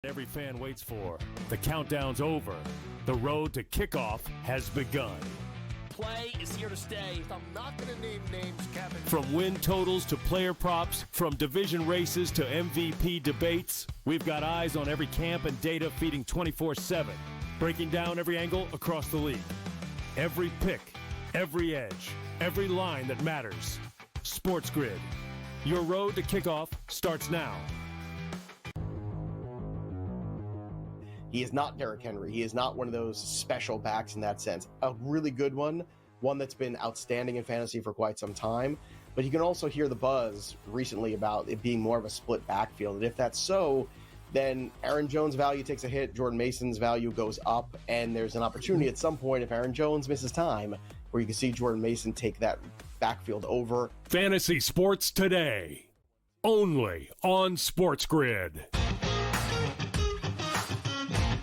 Every fan waits for. The countdown's over. The road to kickoff has begun. Play is here to stay. I'm not going to name names, Kevin. From win totals to player props, from division races to MVP debates, we've got eyes on every camp and data feeding 24/7, breaking down every angle across the league. Every pick, every edge, every line that matters. SportsGrid. Your road to kickoff starts now. He is not Derrick Henry. He is not one of those special backs in that sense. A really good one that's been outstanding in fantasy for quite some time. But you can also hear the buzz recently about it being more of a split backfield. And if that's so, then Aaron Jones' value takes a hit, Jordan Mason's value goes up, and there's an opportunity at some point, if Aaron Jones misses time, where you can see Jordan Mason take that backfield over. Fantasy Sports Today, only on SportsGrid.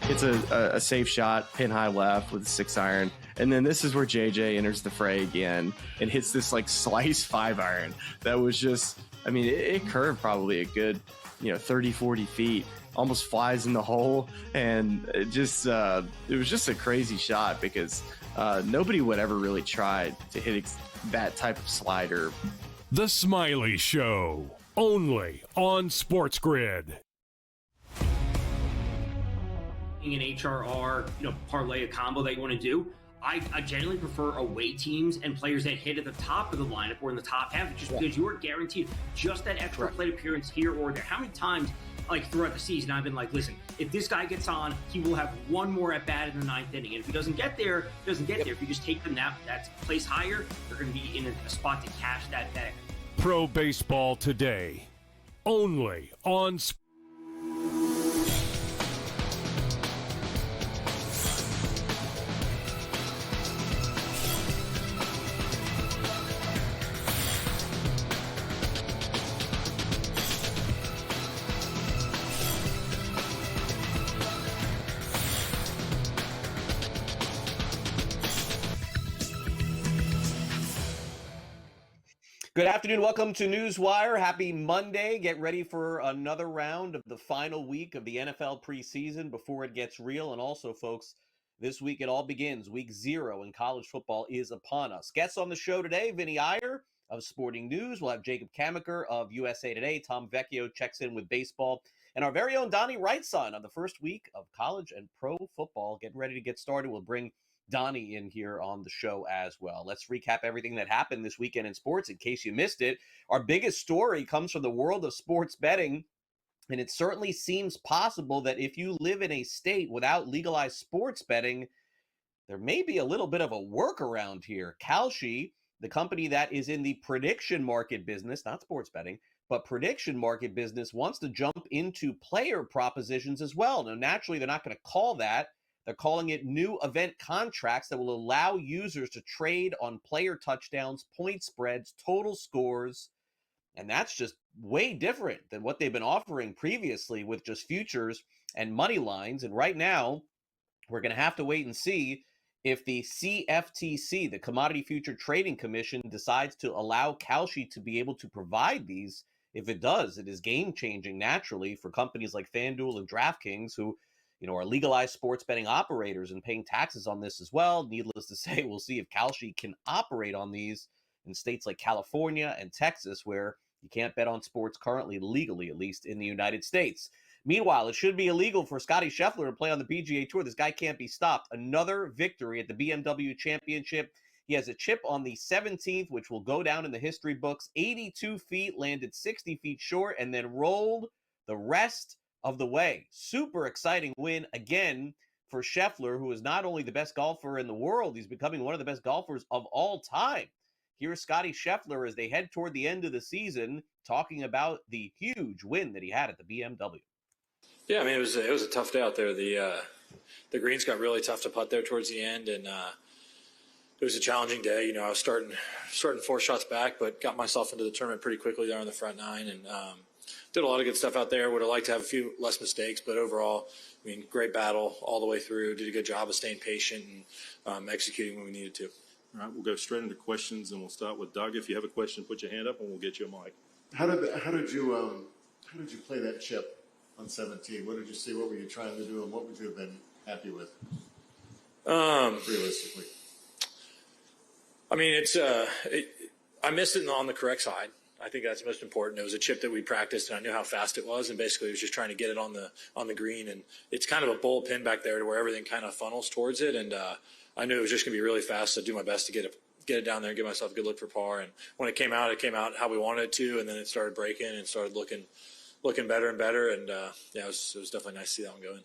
It's a safe shot, pin high left with a 6-iron. And then this is where JJ enters the fray again and hits this like slice 5-iron. That was just, I mean, it curved probably a good, 30, 40 feet, almost flies in the hole. And it was just a crazy shot because nobody would ever really try to hit that type of slider. The Smiley Show, only on SportsGrid. An HRR, parlay a combo that you want to do. I generally prefer away teams and players that hit at the top of the lineup or in the top half, just because you are guaranteed just that extra plate appearance here or there. How many times, throughout the season, I've been like, listen, if this guy gets on, he will have one more at bat in the 9th inning, and if he doesn't get there, he doesn't get there. If you just take them that place higher, they're going to be in a spot to cash that bag. Pro Baseball Today, only on SportsGrid. Good afternoon. Welcome to NewsWire. Happy Monday. Get ready for another round of the final week of the NFL preseason before it gets real. And also, folks, this week it all begins. Week 0 in college football is upon us. Guests on the show today, Vinny Iyer of Sporting News. We'll have Jacob Kamaker of USA Today. Tom Vecchio checks in with baseball. And our very own Donnie Wrightson on the first week of college and pro football. Getting ready to get started. We'll bring Donnie in here on the show as well. Let's recap everything that happened this weekend in sports in case you missed it. Our biggest story comes from the world of sports betting, and it certainly seems possible that if you live in a state without legalized sports betting, there may be a little bit of a workaround here. Kalshi, the company that is in the prediction market business, not sports betting, but prediction market business, wants to jump into player propositions as well. Now, naturally, they're not going to call that. They're calling it new event contracts that will allow users to trade on player touchdowns, point spreads, total scores. And that's just way different than what they've been offering previously with just futures and money lines. And right now, we're going to have to wait and see if the CFTC, the Commodity Future Trading Commission, decides to allow Kalshi to be able to provide these. If it does, it is game-changing naturally for companies like FanDuel and DraftKings who are legalized sports betting operators and paying taxes on this as well. Needless to say, we'll see if Kalshi can operate on these in states like California and Texas, where you can't bet on sports currently legally, at least in the United States. Meanwhile, it should be illegal for Scotty Scheffler to play on the PGA Tour. This guy can't be stopped. Another victory at the BMW Championship. He has a chip on the 17th, which will go down in the history books. 82 feet, landed 60 feet short, and then rolled the rest of the way. Super exciting win again for Scheffler, who is not only the best golfer in the world, he's becoming one of the best golfers of all time. Here's Scotty Scheffler as they head toward the end of the season, talking about the huge win that he had at the BMW. Yeah, I mean, it was a tough day out there. The greens got really tough to putt there towards the end, and it was a challenging day. I was starting 4 shots back, but got myself into the tournament pretty quickly there on the front 9, and did a lot of good stuff out there. Would have liked to have a few less mistakes, but overall, I mean, great battle all the way through. Did a good job of staying patient and executing when we needed to. All right, we'll go straight into questions, and we'll start with Doug. If you have a question, put your hand up, and we'll get you a mic. How did you play that chip? on 17? What did you see? What were you trying to do, and what would you have been happy with, realistically? I mean, I missed it on the correct side. I think that's most important. It was a chip that we practiced, and I knew how fast it was, and basically it was just trying to get it on the green. And it's kind of a bowl pin back there to where everything kind of funnels towards it. And I knew it was just going to be really fast, so I'd do my best to get it down there and give myself a good look for par. And when it came out how we wanted it to, and then it started breaking and started looking better and better. And it was definitely nice to see that one go in.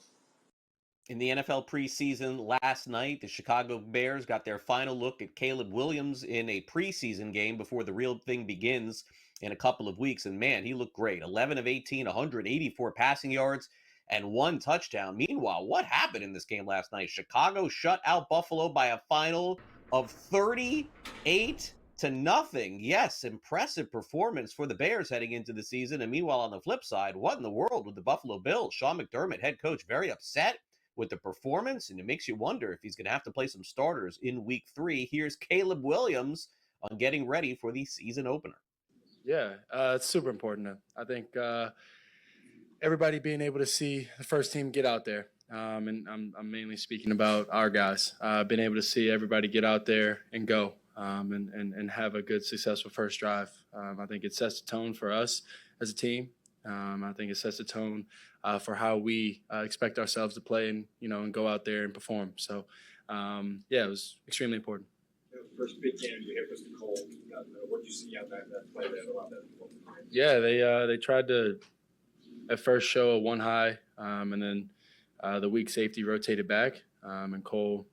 In the NFL preseason last night, the Chicago Bears got their final look at Caleb Williams in a preseason game before the real thing begins in a couple of weeks. And man, he looked great. 11 of 18, 184 passing yards, and 1 touchdown. Meanwhile, what happened in this game last night? Chicago shut out Buffalo by a final of 38-0. Yes, impressive performance for the Bears heading into the season. And meanwhile, on the flip side, what in the world with the Buffalo Bills? Sean McDermott, head coach, very upset with the performance, and it makes you wonder if he's going to have to play some starters in week 3. Here's Caleb Williams on getting ready for the season opener. Yeah, it's super important. I think everybody being able to see the first team get out there, and I'm mainly speaking about our guys, being able to see everybody get out there and go and have a good, successful first drive. I think it sets the tone for us as a team. I think it sets the tone for how we expect ourselves to play and go out there and perform. So, it was extremely important. First big game you hit was the cold. What did you see out that play there about that? Yeah, they tried to at first show a 1 high, and then the weak safety rotated back, and Cole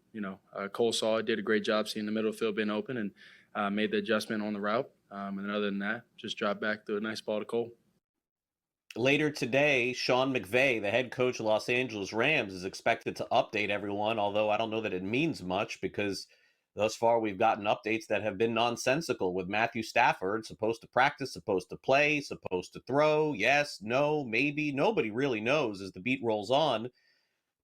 saw it, did a great job seeing the middle field being open, and made the adjustment on the route. And then other than that, just dropped back to a nice ball to Cole. Later today, Sean McVay, the head coach of Los Angeles Rams, is expected to update everyone, although I don't know that it means much because thus far we've gotten updates that have been nonsensical with Matthew Stafford, supposed to practice, supposed to play, supposed to throw, yes, no, maybe. Nobody really knows as the beat rolls on,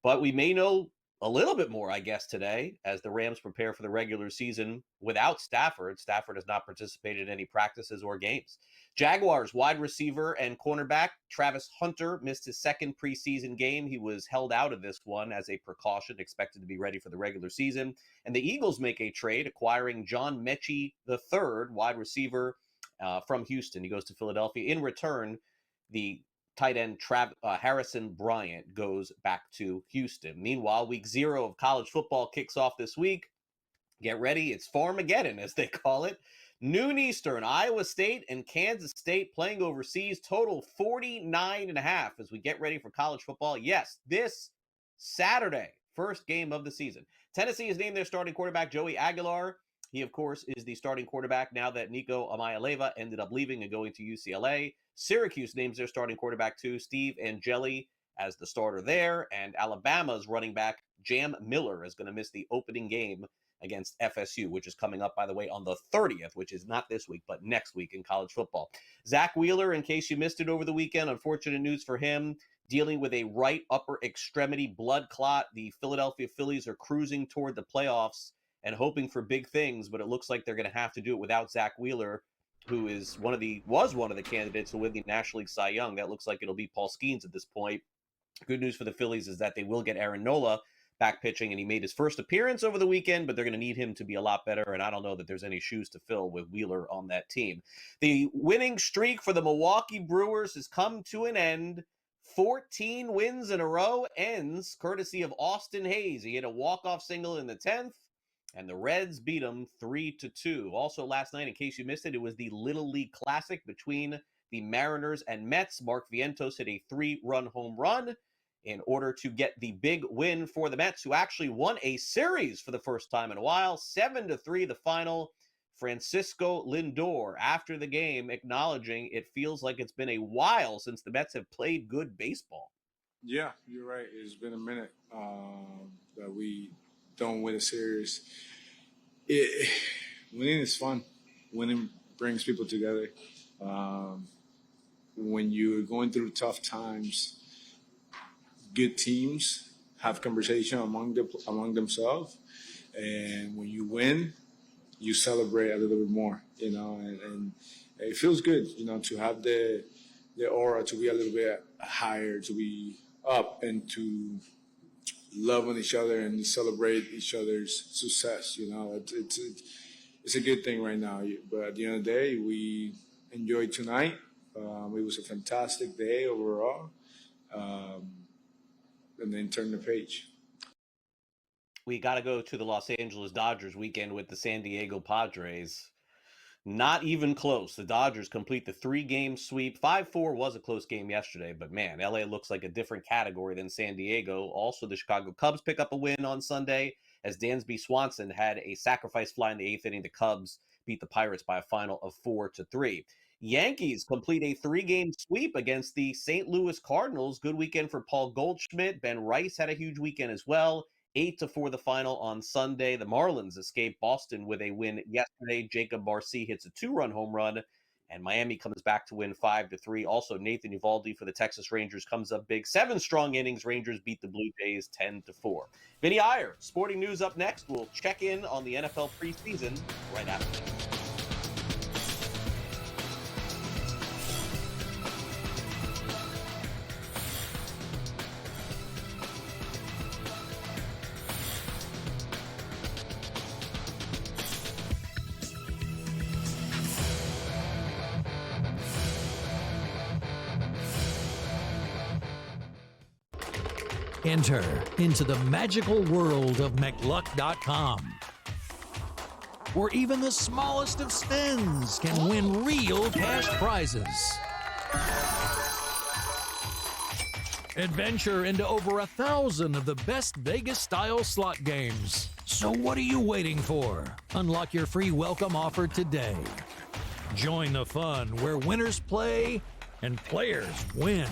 but we may know a little bit more, I guess, today as the Rams prepare for the regular season without Stafford. Stafford has not participated in any practices or games. Jaguars wide receiver and cornerback Travis Hunter missed his second preseason game. He was held out of this one as a precaution, expected to be ready for the regular season. And the Eagles make a trade, acquiring John Mechie III, wide receiver from Houston. He goes to Philadelphia. In return, the tight end Harrison Bryant goes back to Houston. Meanwhile, week 0 of college football kicks off this week. Get ready. It's Farmageddon, as they call it. Noon Eastern, Iowa State and Kansas State playing overseas. Total 49.5 as we get ready for college football. Yes, this Saturday, first game of the season. Tennessee has named their starting quarterback, Joey Aguilar. He, of course, is the starting quarterback now that Nico Amaya-Leva ended up leaving and going to UCLA. Syracuse names their starting quarterback, too, Steve Angeli, as the starter there. And Alabama's running back, Jam Miller, is going to miss the opening game against FSU, which is coming up, by the way, on the 30th, which is not this week, but next week in college football. Zach Wheeler, in case you missed it over the weekend, unfortunate news for him, dealing with a right upper extremity blood clot. The Philadelphia Phillies are cruising toward the playoffs and hoping for big things, but it looks like they're going to have to do it without Zach Wheeler, who is was one of the candidates to win the National League Cy Young. That looks like it'll be Paul Skeens at this point. Good news for the Phillies is that they will get Aaron Nola back pitching, and he made his first appearance over the weekend, but they're going to need him to be a lot better, and I don't know that there's any shoes to fill with Wheeler on that team. The winning streak for the Milwaukee Brewers has come to an end. 14 wins in a row ends courtesy of Austin Hayes. He hit a walk-off single in the 10th, and the Reds beat him 3-2. Also last night, in case you missed it, it was the Little League Classic between the Mariners and Mets. Mark Vientos hit a 3-run home run in order to get the big win for the Mets, who actually won a series for the first time in a while. 7-3 the final. Francisco Lindor, after the game, acknowledging it feels like it's been a while since the Mets have played good baseball. Yeah, you're right. It's been a minute that we don't win a series. Winning is fun. Winning brings people together. When you're going through tough times, good teams have conversation among themselves, and when you win, you celebrate a little bit more, and it feels good, to have the the aura to be a little bit higher, to be up, and to love on each other and celebrate each other's success. It's a good thing right now. But at the end of the day, we enjoyed tonight. It was a fantastic day overall. And then turn the page. We got to go to the Los Angeles Dodgers weekend with the San Diego Padres. Not even close. The Dodgers complete the 3-game sweep. 5-4 was a close game yesterday, but man, LA looks like a different category than San Diego. Also, the Chicago Cubs pick up a win on Sunday as Dansby Swanson had a sacrifice fly in the 8th inning. The Cubs beat the Pirates by a final of 4-3. Yankees complete a 3-game sweep against the St. Louis Cardinals. Good weekend for Paul Goldschmidt. Ben Rice had a huge weekend as well. 8-4 the final on Sunday. The Marlins escaped Boston with a win yesterday. Jacob Marcy hits a 2-run home run, and Miami comes back to win 5-3. Also, Nathan Eovaldi for the Texas Rangers comes up big. 7 strong innings. Rangers beat the Blue Jays 10-4. Vinny Iyer, Sporting News up next. We'll check in on the NFL preseason right after this. Enter into the magical world of McLuck.com, where even the smallest of spins can win real cash prizes. Adventure into over 1,000 of the best Vegas-style slot games. So what are you waiting for? Unlock your free welcome offer today. Join the fun where winners play and players win.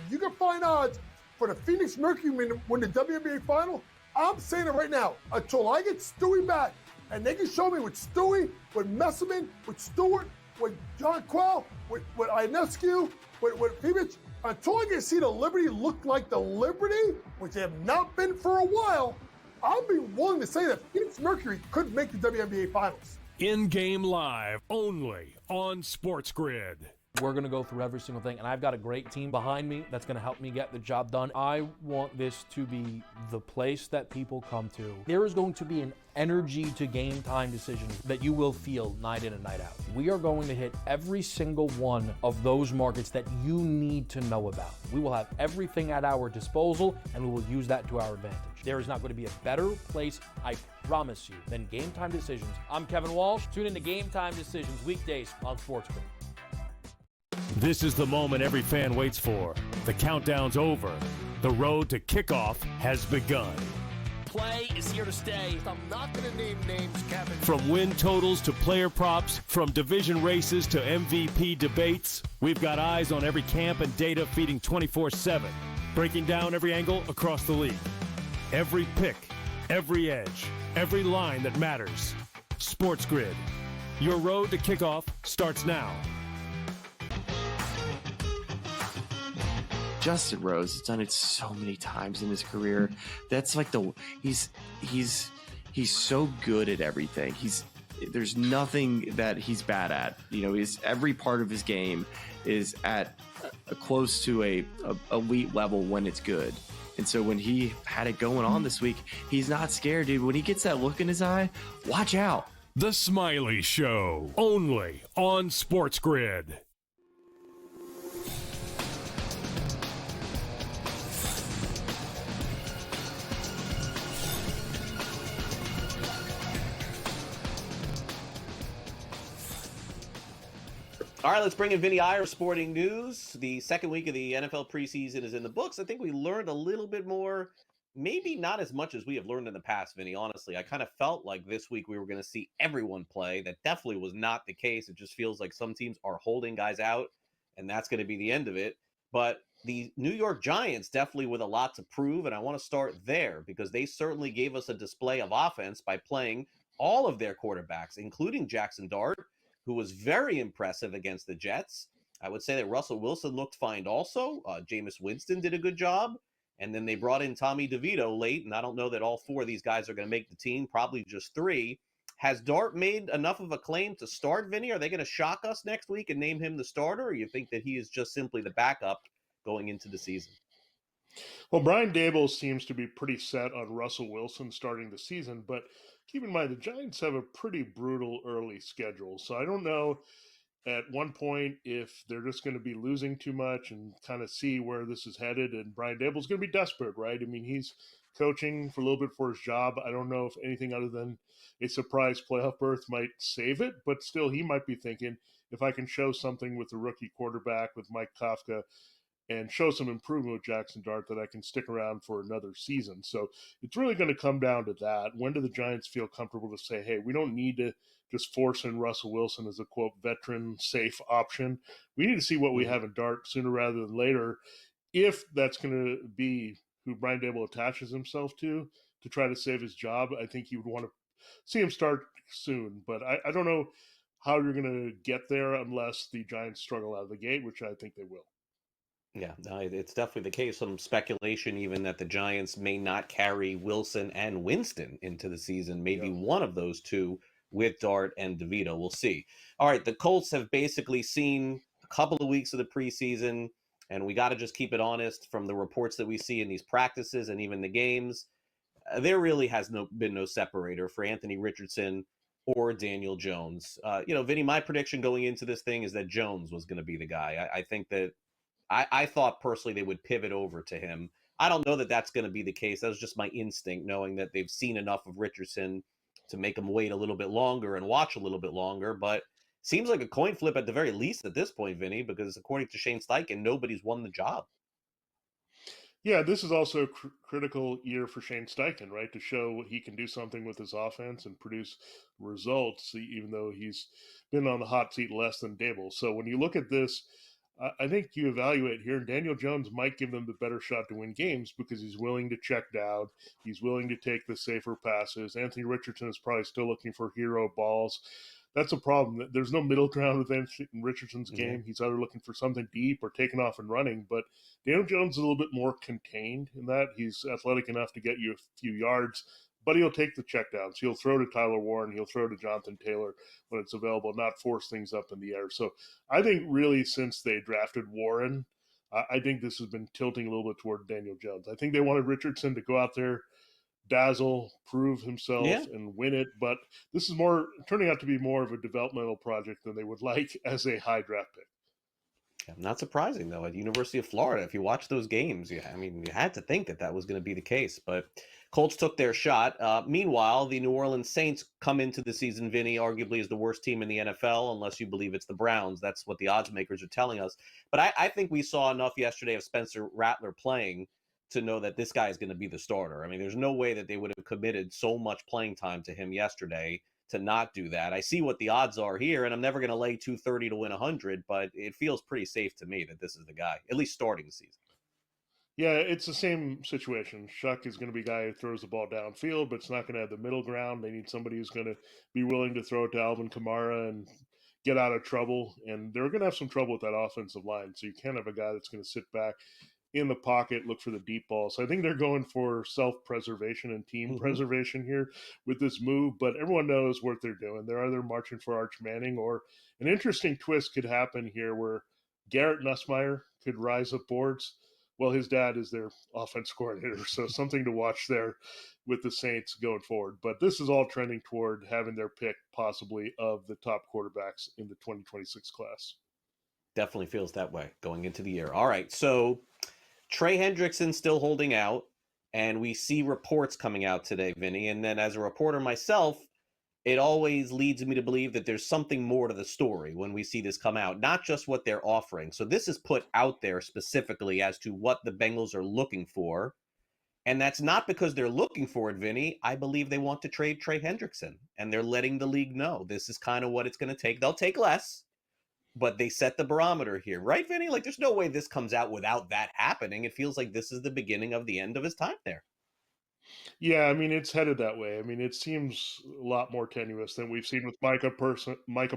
You can find odds for the Phoenix Mercury win the WNBA final. I'm saying it right now. Until I get Stewie back, and they can show me with Stewie, with Messerman, with Stewart, with John Quell, with Ionescu, with Phoenix, until I can see the Liberty look like the Liberty, which they have not been for a while, I'll be willing to say that Phoenix Mercury could make the WNBA finals. In-game live, only on SportsGrid. We're going to go through every single thing, and I've got a great team behind me that's going to help me get the job done. I want this to be the place that people come to. There is going to be an energy to game time decisions that you will feel night in and night out. We are going to hit every single one of those markets that you need to know about. We will have everything at our disposal, and we will use that to our advantage. There is not going to be a better place, I promise you, than Game Time Decisions. I'm Kevin Walsh. Tune in to Game Time Decisions weekdays on SportsGrid. This is the moment every fan waits for. The countdown's over. The road to kickoff has begun. Play is here to stay. I'm not going to name names, Kevin. From win totals to player props, from division races to MVP debates, we've got eyes on every camp and data feeding 24/7, breaking down every angle across the league. Every pick, every edge, every line that matters. SportsGrid. Your road to kickoff starts now. Justin Rose has done it so many times in his career. That's like he's so good at everything. There's nothing that he's bad at. Every part of his game is at close to a elite level when it's good. And so when he had it going on this week, he's not scared, dude. When he gets that look in his eye, watch out. The Smiley Show, only on SportsGrid. All right, let's bring in Vinny Iyer, Sporting News. The second week of the NFL preseason is in the books. I think we learned a little bit more, maybe not as much as we have learned in the past, Vinny, honestly. I kind of felt like this week we were going to see everyone play. That definitely was not the case. It just feels like some teams are holding guys out, and that's going to be the end of it. But the New York Giants definitely with a lot to prove, and I want to start there because they certainly gave us a display of offense by playing all of their quarterbacks, including Jackson Dart, who was very impressive against the Jets. I would say that Russell Wilson looked fine also. Jameis Winston did a good job. And then they brought in Tommy DeVito late, and I don't know that all four of these guys are going to make the team, probably just three. Has Dart made enough of a claim to start, Vinny? Are they going to shock us next week and name him the starter, or you think that he is just simply the backup going into the season? Well, Brian Dable seems to be pretty set on Russell Wilson starting the season, but keep in mind the Giants have a pretty brutal early schedule. So I don't know at one point if they're just going to be losing too much and kind of see where this is headed. And Brian Dable's going to be desperate, right? I mean, he's coaching for a little bit for his job. I don't know if anything other than a surprise playoff berth might save it, but still, he might be thinking, if I can show something with the rookie quarterback, with Mike Kafka, and show some improvement with Jackson Dart, that I can stick around for another season. So it's really going to come down to that. When do the Giants feel comfortable to say, hey, we don't need to just force in Russell Wilson as a, quote, veteran safe option? We need to see what we have in Dart sooner rather than later, if that's going to be who Brian Dable attaches himself to try to save his job. I think he would want to see him start soon, but I don't know how you're going to get there unless the Giants struggle out of the gate, which I think they will. Yeah, no, it's definitely the case. Some speculation even that the Giants may not carry Wilson and Winston into the season. Maybe one of those two with Dart and DeVito. We'll see. All right, the Colts have basically seen a couple of weeks of the preseason, and we got to just keep it honest from the reports that we see in these practices and even the games. There really has been no separator for Anthony Richardson or Daniel Jones. Vinny, my prediction going into this thing is that Jones was going to be the guy. I think that I thought personally they would pivot over to him. I don't know that that's going to be the case. That was just my instinct, knowing that they've seen enough of Richardson to make him wait a little bit longer and watch a little bit longer. But seems like a coin flip at the very least at this point, Vinny, because according to Shane Steichen, nobody's won the job. Yeah, this is also a critical year for Shane Steichen, right? To show he can do something with his offense and produce results, even though he's been on the hot seat less than Dable. So when you look at this, I think you evaluate here, and Daniel Jones might give them the better shot to win games because he's willing to check down. He's willing to take the safer passes. Anthony Richardson is probably still looking for hero balls. That's a problem. There's no middle ground with Anthony Richardson's game. He's either looking for something deep or taking off and running. But Daniel Jones is a little bit more contained in that. He's athletic enough to get you a few yards, but he'll take the checkdowns. He'll throw to Tyler Warren. He'll throw to Jonathan Taylor when it's available, not force things up in the air. So I think really since they drafted Warren, I think this has been tilting a little bit toward Daniel Jones. I think they wanted Richardson to go out there, dazzle, prove himself, and win it. But this is turning out to be more of a developmental project than they would like as a high draft pick. Not surprising, though, at University of Florida. If you watch those games, you had to think that was going to be the case. But Colts took their shot. Meanwhile, the New Orleans Saints come into the season, Vinny, arguably as the worst team in the NFL, unless you believe it's the Browns. That's what the odds makers are telling us. But I think we saw enough yesterday of Spencer Rattler playing to know that this guy is going to be the starter. I mean, there's no way that they would have committed so much playing time to him yesterday to not do that. I see what the odds are here, and I'm never going to lay 230 to win 100, but it feels pretty safe to me that this is the guy, at least starting the season. Yeah, it's the same situation. Shuck is going to be a guy who throws the ball downfield, but it's not going to have the middle ground. They need somebody who's going to be willing to throw it to Alvin Kamara and get out of trouble. And they're going to have some trouble with that offensive line. So you can't have a guy that's going to sit back in the pocket, look for the deep ball. So I think they're going for self-preservation and team preservation here with this move, but everyone knows what they're doing. They're either marching for Arch Manning, or an interesting twist could happen here where Garrett Nussmeier could rise up boards. Well, his dad is their offense coordinator, so something to watch there with the Saints going forward. But this is all trending toward having their pick possibly of the top quarterbacks in the 2026 class. Definitely feels that way going into the year. All right, so Trey Hendrickson still holding out, and we see reports coming out today, Vinny. And then as a reporter myself, it always leads me to believe that there's something more to the story when we see this come out, not just what they're offering. So this is put out there specifically as to what the Bengals are looking for. And that's not because they're looking for it, Vinny. I believe they want to trade Trey Hendrickson, and they're letting the league know this is kind of what it's going to take. They'll take less, but they set the barometer here, right, Vinny? Like, there's no way this comes out without that happening. It feels like this is the beginning of the end of his time there. Yeah, I mean, it's headed that way. I mean, it seems a lot more tenuous than we've seen with Micah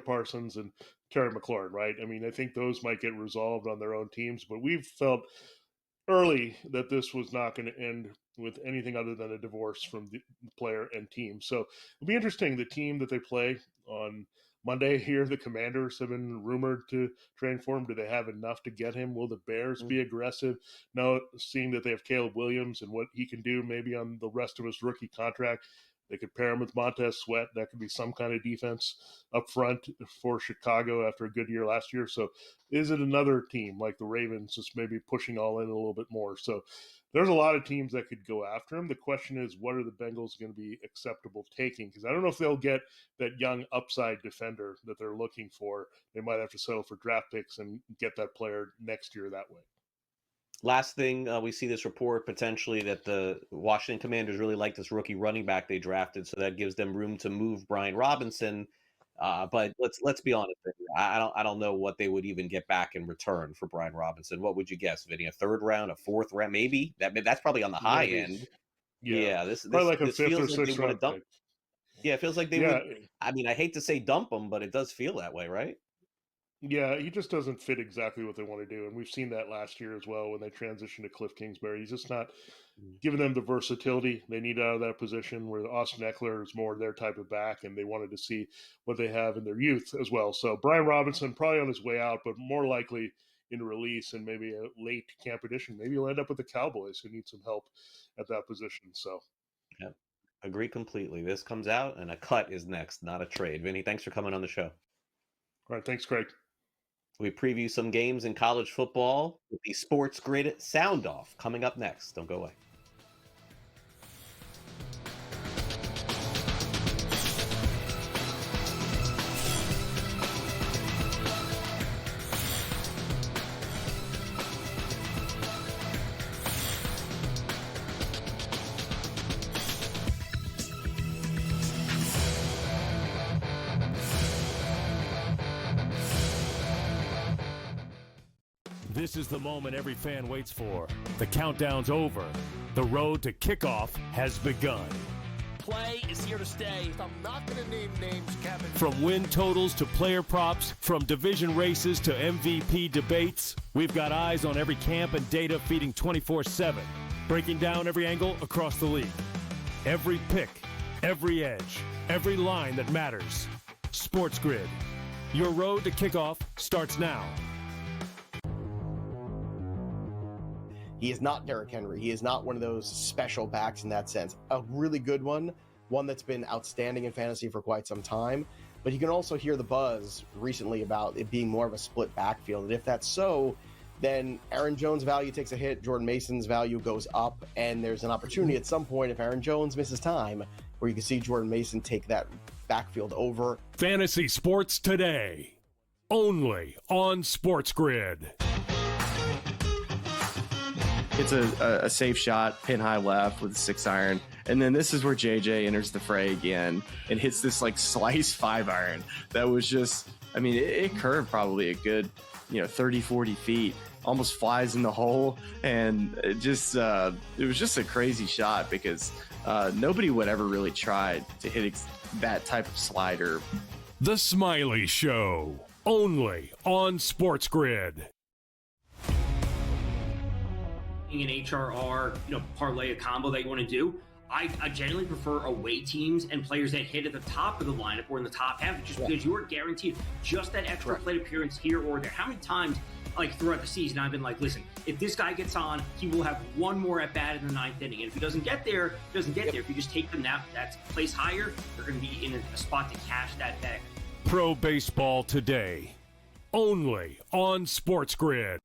Parsons and Terry McLaurin, right? I mean, I think those might get resolved on their own teams, but we've felt early that this was not going to end with anything other than a divorce from the player and team. So it'll be interesting. The team that they play on Monday here, the Commanders have been rumored to trade for him. Do they have enough to get him? Will the Bears be aggressive? Now, seeing that they have Caleb Williams and what he can do maybe on the rest of his rookie contract, they could pair him with Montez Sweat. That could be some kind of defense up front for Chicago after a good year last year. So is it another team like the Ravens just maybe pushing all in a little bit more? So there's a lot of teams that could go after him. The question is, what are the Bengals going to be acceptable taking? Because I don't know if they'll get that young upside defender that they're looking for. They might have to settle for draft picks and get that player next year that way. Last thing, we see this report potentially that the Washington Commanders really like this rookie running back they drafted, so that gives them room to move Brian Robinson. But let's be honest, I don't know what they would even get back in return for Brian Robinson. What would you guess, Vinny? A third round, a fourth round, maybe? That's probably on the high end. Yeah, this probably like a this fifth or feels like they sixth want to round dump. pick. Yeah, it feels like they would. I mean, I hate to say dump him, but it does feel that way, right? Yeah, he just doesn't fit exactly what they want to do. And we've seen that last year as well when they transitioned to Cliff Kingsbury. He's just not giving them the versatility they need out of that position, where Austin Eckler is more their type of back, and they wanted to see what they have in their youth as well. So Brian Robinson probably on his way out, but more likely in release and maybe a late camp edition. Maybe he'll end up with the Cowboys, who need some help at that position. So yeah, agree completely. This comes out, and a cut is next, not a trade. Vinny, thanks for coming on the show. All right, thanks, Craig. We preview some games in college football with the SportsGrid Sound Off coming up next. Don't go away. This is the moment every fan waits for. The countdown's over. The road to kickoff has begun. Play is here to stay. I'm not going to name names, Kevin. From win totals to player props, from division races to MVP debates, we've got eyes on every camp and data feeding 24/7, breaking down every angle across the league. Every pick, every edge, every line that matters. SportsGrid. Your road to kickoff starts now. He is not Derrick Henry. He is not one of those special backs in that sense. A really good one that's been outstanding in fantasy for quite some time. But you can also hear the buzz recently about it being more of a split backfield. And if that's so, then Aaron Jones' value takes a hit, Jordan Mason's value goes up, and there's an opportunity at some point, if Aaron Jones misses time, where you can see Jordan Mason take that backfield over. Fantasy Sports Today, only on SportsGrid. It's a safe shot, pin high left with a 6-iron. And then this is where JJ enters the fray again and hits this like slice 5-iron. That was just, I mean, it curved probably a good, 30, 40 feet, almost flies in the hole. And it was just a crazy shot because nobody would ever really try to hit that type of slider. The Smiley Show, only on SportsGrid. An HRR, parlay a combo that you want to do. I generally prefer away teams and players that hit at the top of the lineup or in the top half, just because you are guaranteed just that extra plate appearance here or there. How many times, throughout the season, I've been like, listen, if this guy gets on, he will have one more at bat in the 9th inning, and if he doesn't get there, he doesn't get there. If you just take them that's place higher, they're going to be in a spot to cash that bag. Pro Baseball Today, only on SportsGrid.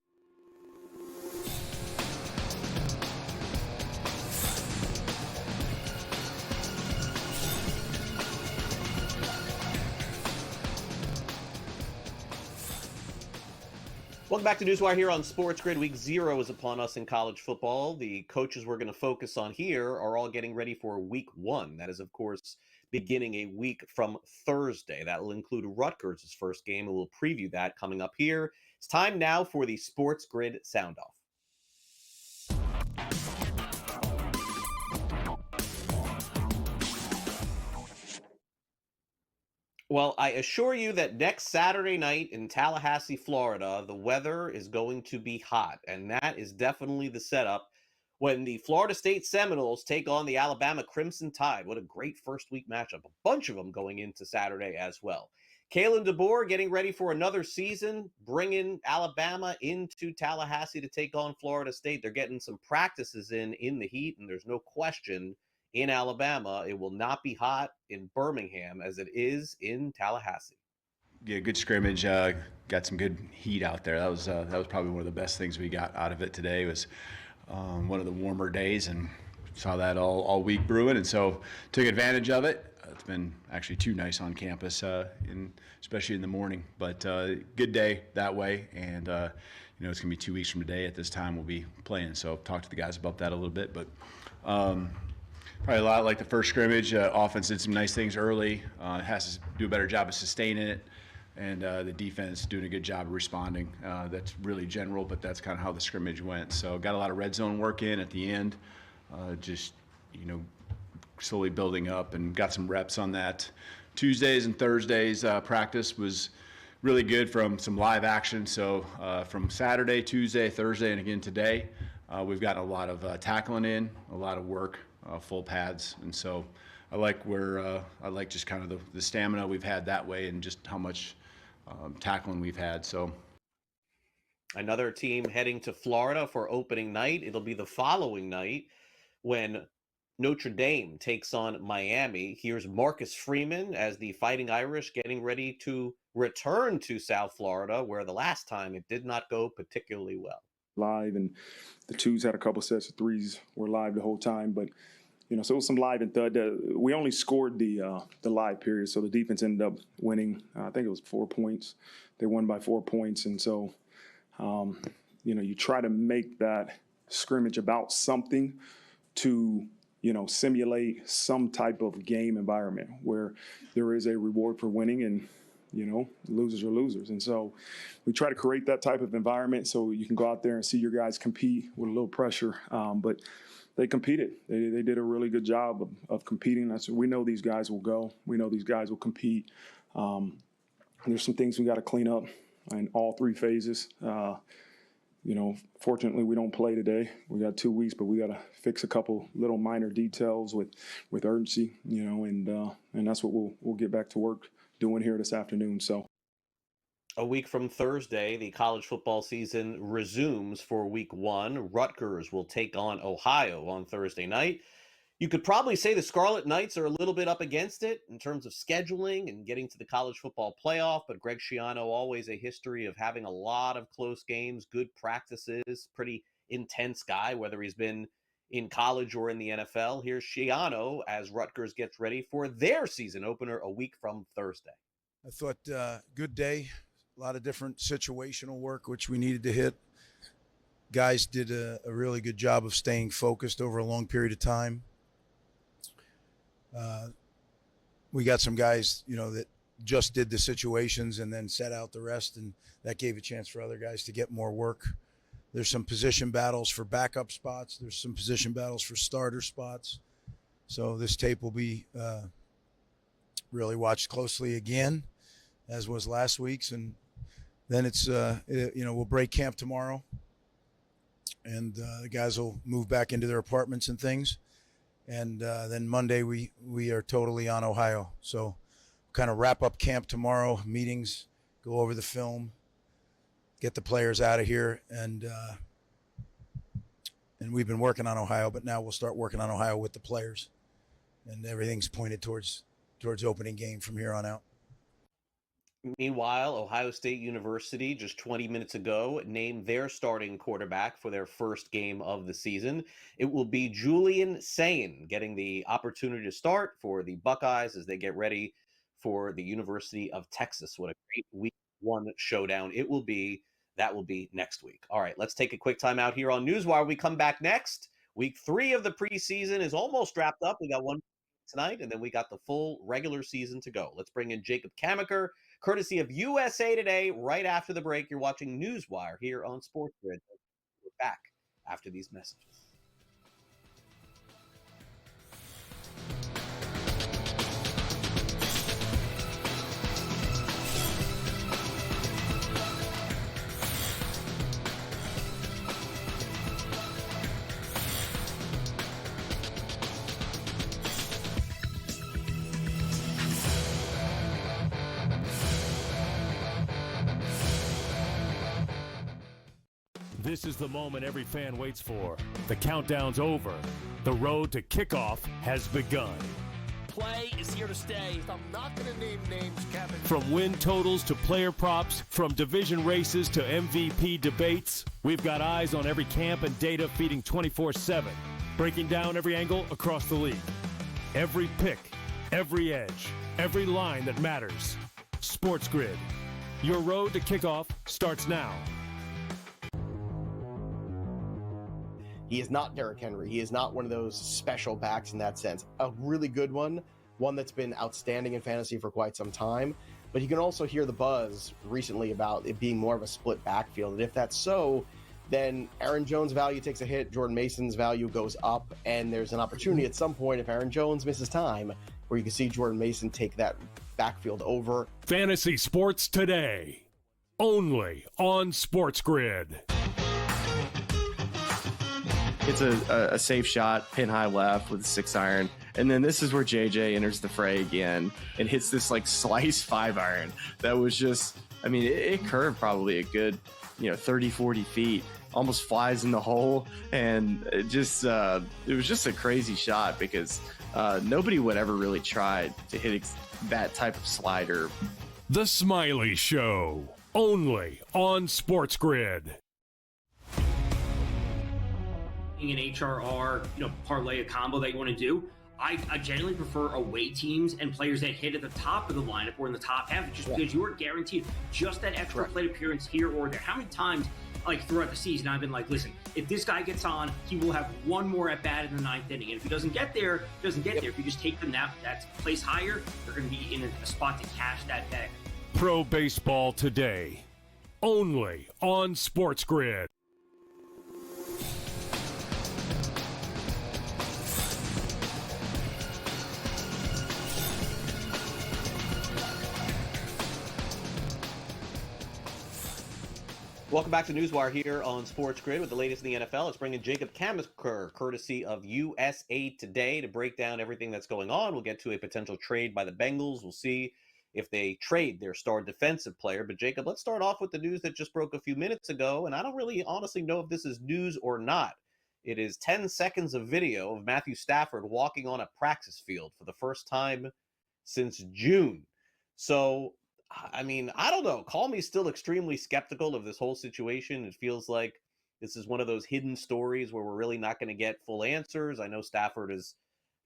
Welcome back to NewsWire here on SportsGrid. Week 0 is upon us in college football. The coaches we're going to focus on here are all getting ready for Week 1. That is, of course, beginning a week from Thursday. That will include Rutgers' first game, and we'll preview that coming up here. It's time now for the SportsGrid Sound Off. Well, I assure you that next Saturday night in Tallahassee, Florida, the weather is going to be hot, and that is definitely the setup when the Florida State Seminoles take on the Alabama Crimson Tide. What a great first week matchup. A bunch of them going into Saturday as well. Kalen DeBoer getting ready for another season, bringing Alabama into Tallahassee to take on Florida State. They're getting some practices in the heat, and there's no question in Alabama it will not be hot in Birmingham as it is in Tallahassee. Yeah, good scrimmage. Got some good heat out there. That was probably one of the best things we got out of it today. Was one of the warmer days, and saw that all week brewing, and so took advantage of it. It's been actually too nice on campus, especially in the morning. But good day that way, and it's gonna be 2 weeks from today at this time we'll be playing. So talk to the guys about that a little bit, but. Probably a lot like the first scrimmage. Offense did some nice things early. Has to do a better job of sustaining it, and the defense doing a good job of responding. That's really general, but that's kind of how the scrimmage went. So got a lot of red zone work in at the end, just slowly building up, and got some reps on that. Tuesdays and Thursdays practice was really good from some live action. So from Saturday, Tuesday, Thursday, and again today, we've got a lot of tackling in, a lot of work. Full pads, and so I like just kind of the stamina we've had that way, and just how much tackling we've had. So another team heading to Florida for opening night. It'll be the following night when Notre Dame takes on Miami. Here's Marcus Freeman as the Fighting Irish getting ready to return to South Florida, where the last time it did not go particularly well. Live, and the twos had a couple sets of threes, were live the whole time, but so it was some live and thud. We only scored the live period, so the defense ended up winning. I think it was 4 points. They won by 4 points, and so you try to make that scrimmage about something to simulate some type of game environment where there is a reward for winning, and losers are losers. And so we try to create that type of environment so you can go out there and see your guys compete with a little pressure. But they competed. They did a really good job of competing. We know these guys will go. We know these guys will compete. There's some things we got to clean up in all three phases. Fortunately, we don't play today. We got 2 weeks, but we got to fix a couple little minor details with urgency, and that's what we'll get back to work doing here this afternoon. So a week from Thursday, the college football season resumes for week 1. Rutgers will take on Ohio on Thursday night. You could probably say the Scarlet Knights are a little bit up against it in terms of scheduling and getting to the college football playoff, but Greg Schiano, always a history of having a lot of close games, good practices, pretty intense guy, whether he's been in college or in the NFL. Here's Schiano as Rutgers gets ready for their season opener a week from Thursday. I thought good day, a lot of different situational work, which we needed to hit. Guys did a really good job of staying focused over a long period of time. We got some guys, that just did the situations and then set out the rest, and that gave a chance for other guys to get more work. There's some position battles for backup spots. There's some position battles for starter spots. So this tape will be really watched closely again, as was last week's. And then it's, we'll break camp tomorrow, and the guys will move back into their apartments and things. And then Monday we are totally on Ohio. So kind of wrap up camp tomorrow, meetings, go over the film, get the players out of here, and we've been working on Ohio, but now we'll start working on Ohio with the players, and everything's pointed towards opening game from here on out. Meanwhile, Ohio State University just 20 minutes ago named their starting quarterback for their first game of the season. It will be Julian Sayin getting the opportunity to start for the Buckeyes as they get ready for the University of Texas. What a great week 1 showdown it will be. That will be next week. All right, let's take a quick time out here on NewsWire. We come back next. Week 3 of the preseason is almost wrapped up. We got one tonight, and then we got the full regular season to go. Let's bring in Jacob Kamaker, courtesy of USA Today, right after the break. You're watching NewsWire here on SportsGrid. We're back after these messages. This is the moment every fan waits for. The countdown's over. The road to kickoff has begun. Play is here to stay. I'm not going to name names, Kevin. From win totals to player props, from division races to MVP debates, we've got eyes on every camp and data feeding 24/7, breaking down every angle across the league. Every pick, every edge, every line that matters. SportsGrid. Your road to kickoff starts now. He is not Derrick Henry. He is not one of those special backs in that sense. A really good one that's been outstanding in fantasy for quite some time. But you can also hear the buzz recently about it being more of a split backfield. And if that's so, then Aaron Jones' value takes a hit, Jordan Mason's value goes up, and there's an opportunity at some point if Aaron Jones misses time where you can see Jordan Mason take that backfield over. Fantasy sports today, only on SportsGrid. It's a safe shot, pin high left with a 6-iron. And then this is where JJ enters the fray again and hits this like slice 5-iron. That was just, I mean, it curved probably a good, 30, 40 feet, almost flies in the hole. And it was just a crazy shot because nobody would ever really try to hit that type of slider. The Smiley Show, only on SportsGrid. An HRR, parlay a combo that you want to do. I generally prefer away teams and players that hit at the top of the lineup or in the top half, just because you are guaranteed just that extra plate appearance here or there. How many times, throughout the season, I've been like, listen, if this guy gets on, he will have one more at bat in the 9th inning. And if he doesn't get there, he doesn't get there. If you just take them that place higher, they're going to be in a spot to cash that bag. Pro Baseball Today, only on SportsGrid. Welcome back to NewsWire here on SportsGrid with the latest in the NFL. Let's bring in Jacob Kamisker, courtesy of USA Today, to break down everything that's going on. We'll get to a potential trade by the Bengals. We'll see if they trade their star defensive player. But Jacob, let's start off with the news that just broke a few minutes ago, and I don't really honestly know if this is news or not. It is 10 seconds of video of Matthew Stafford walking on a practice field for the first time since June. So, I mean, I don't know. Call me still extremely skeptical of this whole situation. It feels like this is one of those hidden stories where we're really not going to get full answers. I know Stafford is,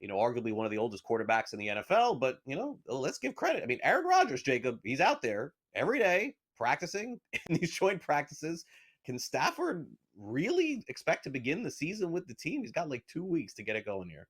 arguably one of the oldest quarterbacks in the NFL, but, let's give credit. I mean, Aaron Rodgers, Jacob, he's out there every day practicing in these joint practices. Can Stafford really expect to begin the season with the team? He's got 2 weeks to get it going here.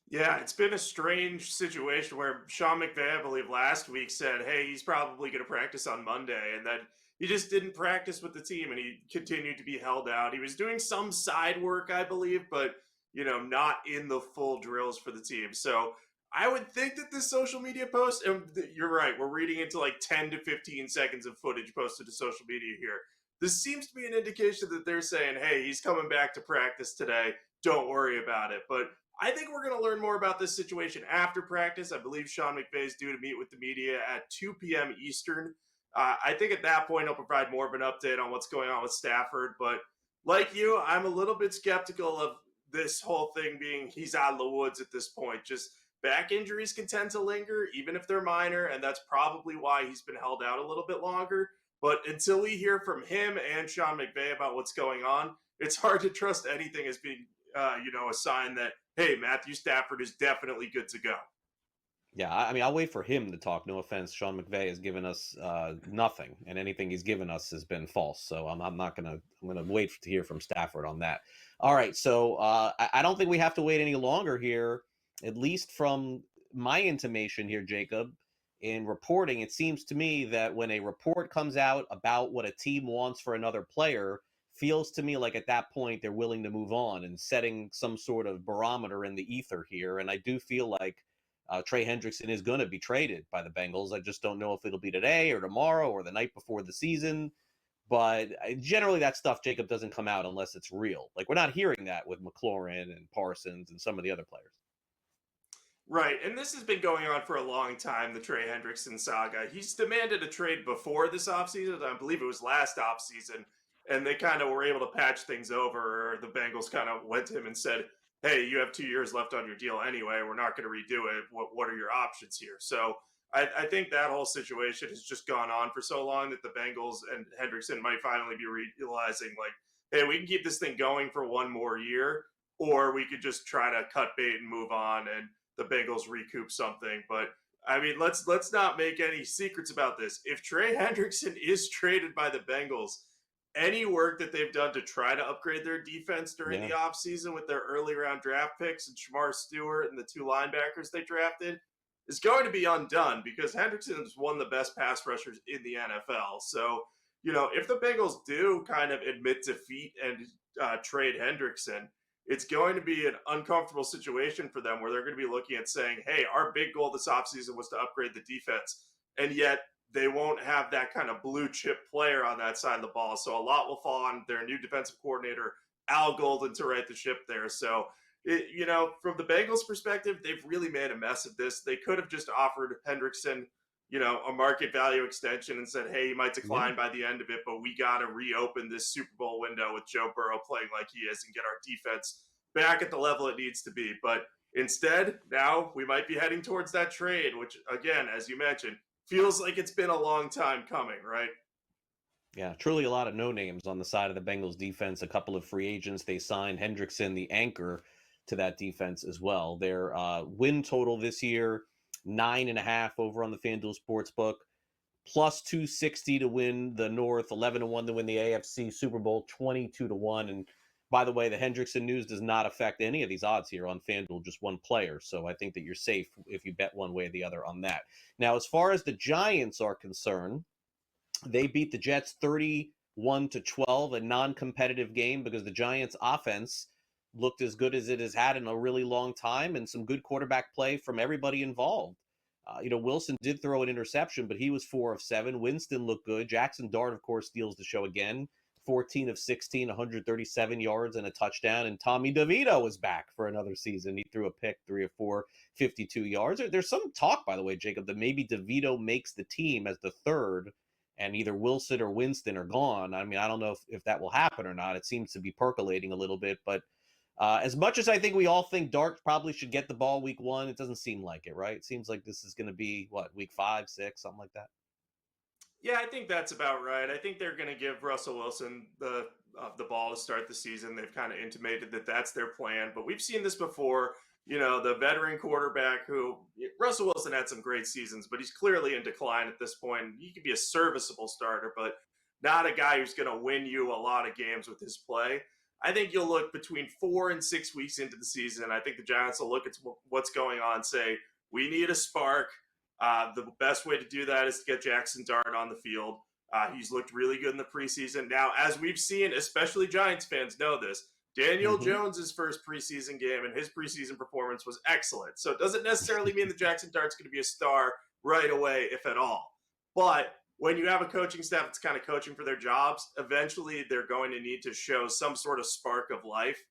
Yeah, it's been a strange situation where Sean McVay, I believe, last week said, hey, he's probably going to practice on Monday. And then he just didn't practice with the team and he continued to be held out. He was doing some side work, I believe, but, not in the full drills for the team. So I would think that this social media post, and you're right, we're reading into 10 to 15 seconds of footage posted to social media here. This seems to be an indication that they're saying, hey, he's coming back to practice today. Don't worry about it. But I think we're going to learn more about this situation after practice. I believe Sean McVay is due to meet with the media at 2 p.m. Eastern. I think at that point, he'll provide more of an update on what's going on with Stafford. But like you, I'm a little bit skeptical of this whole thing being he's out of the woods at this point. Just back injuries can tend to linger, even if they're minor, and that's probably why he's been held out a little bit longer. But until we hear from him and Sean McVay about what's going on, it's hard to trust anything as being a sign that, hey, Matthew Stafford is definitely good to go. Yeah, I mean, I'll wait for him to talk. No offense, Sean McVay has given us nothing, and anything he's given us has been false. So I'm gonna wait to hear from Stafford on that. All right, so I don't think we have to wait any longer here, at least from my intimation here, Jacob. In reporting, it seems to me that when a report comes out about what a team wants for another player, feels to me like at that point they're willing to move on and setting some sort of barometer in the ether here. And I do feel like Trey Hendrickson is going to be traded by the Bengals. I just don't know if it'll be today or tomorrow or the night before the season. But generally that stuff, Jacob, doesn't come out unless it's real. We're not hearing that with McLaurin and Parsons and some of the other players. Right, and this has been going on for a long time, the Trey Hendrickson saga. He's demanded a trade before this offseason. I believe it was last offseason. and they kind of were able to patch things over. Or the Bengals kind of went to him and said, hey, you have 2 years left on your deal anyway. We're not going to redo it. What are your options here? So I think that whole situation has just gone on for so long that the Bengals and Hendrickson might finally be realizing, like, hey, we can keep this thing going for one more year, or we could just try to cut bait and move on and the Bengals recoup something. But I mean, let's not make any secrets about this. If Trey Hendrickson is traded by the Bengals, any work that they've done to try to upgrade their defense during the offseason with their early round draft picks and Shamar Stewart and the 2 linebackers they drafted is going to be undone, because Hendrickson is one of the best pass rushers in the NFL. So, you know, if the Bengals do kind of admit defeat and trade Hendrickson, it's going to be an uncomfortable situation for them, where they're going to be looking at saying, hey, our big goal this offseason was to upgrade the defense. And yet they won't have that kind of blue chip player on that side of the ball. So a lot will fall on their new defensive coordinator, Al Golden, to right the ship there. So, you know, from the Bengals perspective, they've really made a mess of this. They could have just offered Hendrickson, you know, a market value extension and said, hey, he might decline by the end of it, but we got to reopen this Super Bowl window with Joe Burrow playing like he is and get our defense back at the level it needs to be. But instead, now we might be heading towards that trade, which, again, as you mentioned, feels like it's been a long time coming, right? Yeah, truly a lot of no names on the side of the Bengals defense. A couple of free agents they signed. Hendrickson, the anchor to that defense as well. Their win total this year, 9.5 over on the FanDuel Sportsbook, plus 260 to win the North, 11-1 to win the AFC Super Bowl, 22-1. And by the way, the Hendrickson news does not affect any of these odds here on FanDuel, just one player. So I think that you're safe if you bet one way or the other on that. Now, as far as the Giants are concerned, they beat the Jets 31-12, a non-competitive game because the Giants offense looked as good as it has had in a really long time, and some good quarterback play from everybody involved. You know, Wilson did throw an interception, but he was 4 of 7. Winston looked good. Jackson Dart, of course, steals the show again. 14 of 16, 137 yards and a touchdown. And Tommy DeVito is back for another season. He threw a pick, 3 of 4, 52 yards. There's some talk, by the way, Jacob, that maybe DeVito makes the team as the third, and either Wilson or Winston are gone. I mean, I don't know if that will happen or not. It seems to be percolating a little bit, but as much as I think we all think Dart probably should get the ball week 1, it doesn't seem like it, right? It seems like this is going to be, week 5, 6, something like that? Yeah, I think that's about right. I think they're going to give Russell Wilson the ball to start the season. They've kind of intimated that that's their plan. But we've seen this before. You know, the veteran quarterback who Russell Wilson had some great seasons, but he's clearly in decline at this point. He could be a serviceable starter, but not a guy who's going to win you a lot of games with his play. I think you'll look between 4 and 6 weeks into the season. I think the Giants will look at what's going on, say, we need a spark. The best way to do that is to get Jackson Dart on the field. He's looked really good in the preseason. Now, as we've seen, especially Giants fans know this, Daniel Jones' first preseason game and his preseason performance was excellent. So it doesn't necessarily mean that Jackson Dart's going to be a star right away, if at all. But when you have a coaching staff that's kind of coaching for their jobs, eventually they're going to need to show some sort of spark of life.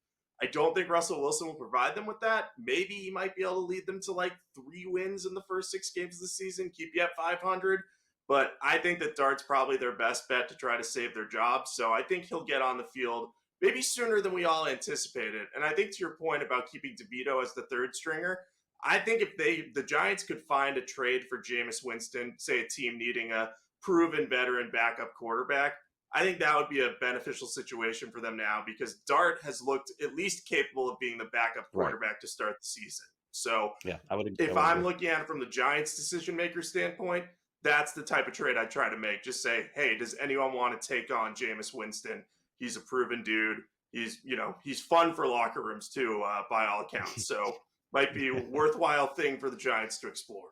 I don't think Russell Wilson will provide them with that. Maybe he might be able to lead them to like 3 wins in the first 6 games of the season, keep you at 500. But I think that Dart's probably their best bet to try to save their job. So I think he'll get on the field maybe sooner than we all anticipated. And I think to your point about keeping DeVito as the third stringer, I think if the Giants could find a trade for Jameis Winston, say a team needing a proven veteran backup quarterback, I think that would be a beneficial situation for them now, because Dart has looked at least capable of being the backup quarterback to start the season. So yeah, I would. If I'm looking at it from the Giants decision maker standpoint, that's the type of trade I try to make. Just say, hey, does anyone want to take on Jameis Winston? He's a proven dude. He's fun for locker rooms too, by all accounts. So might be a worthwhile thing for the Giants to explore.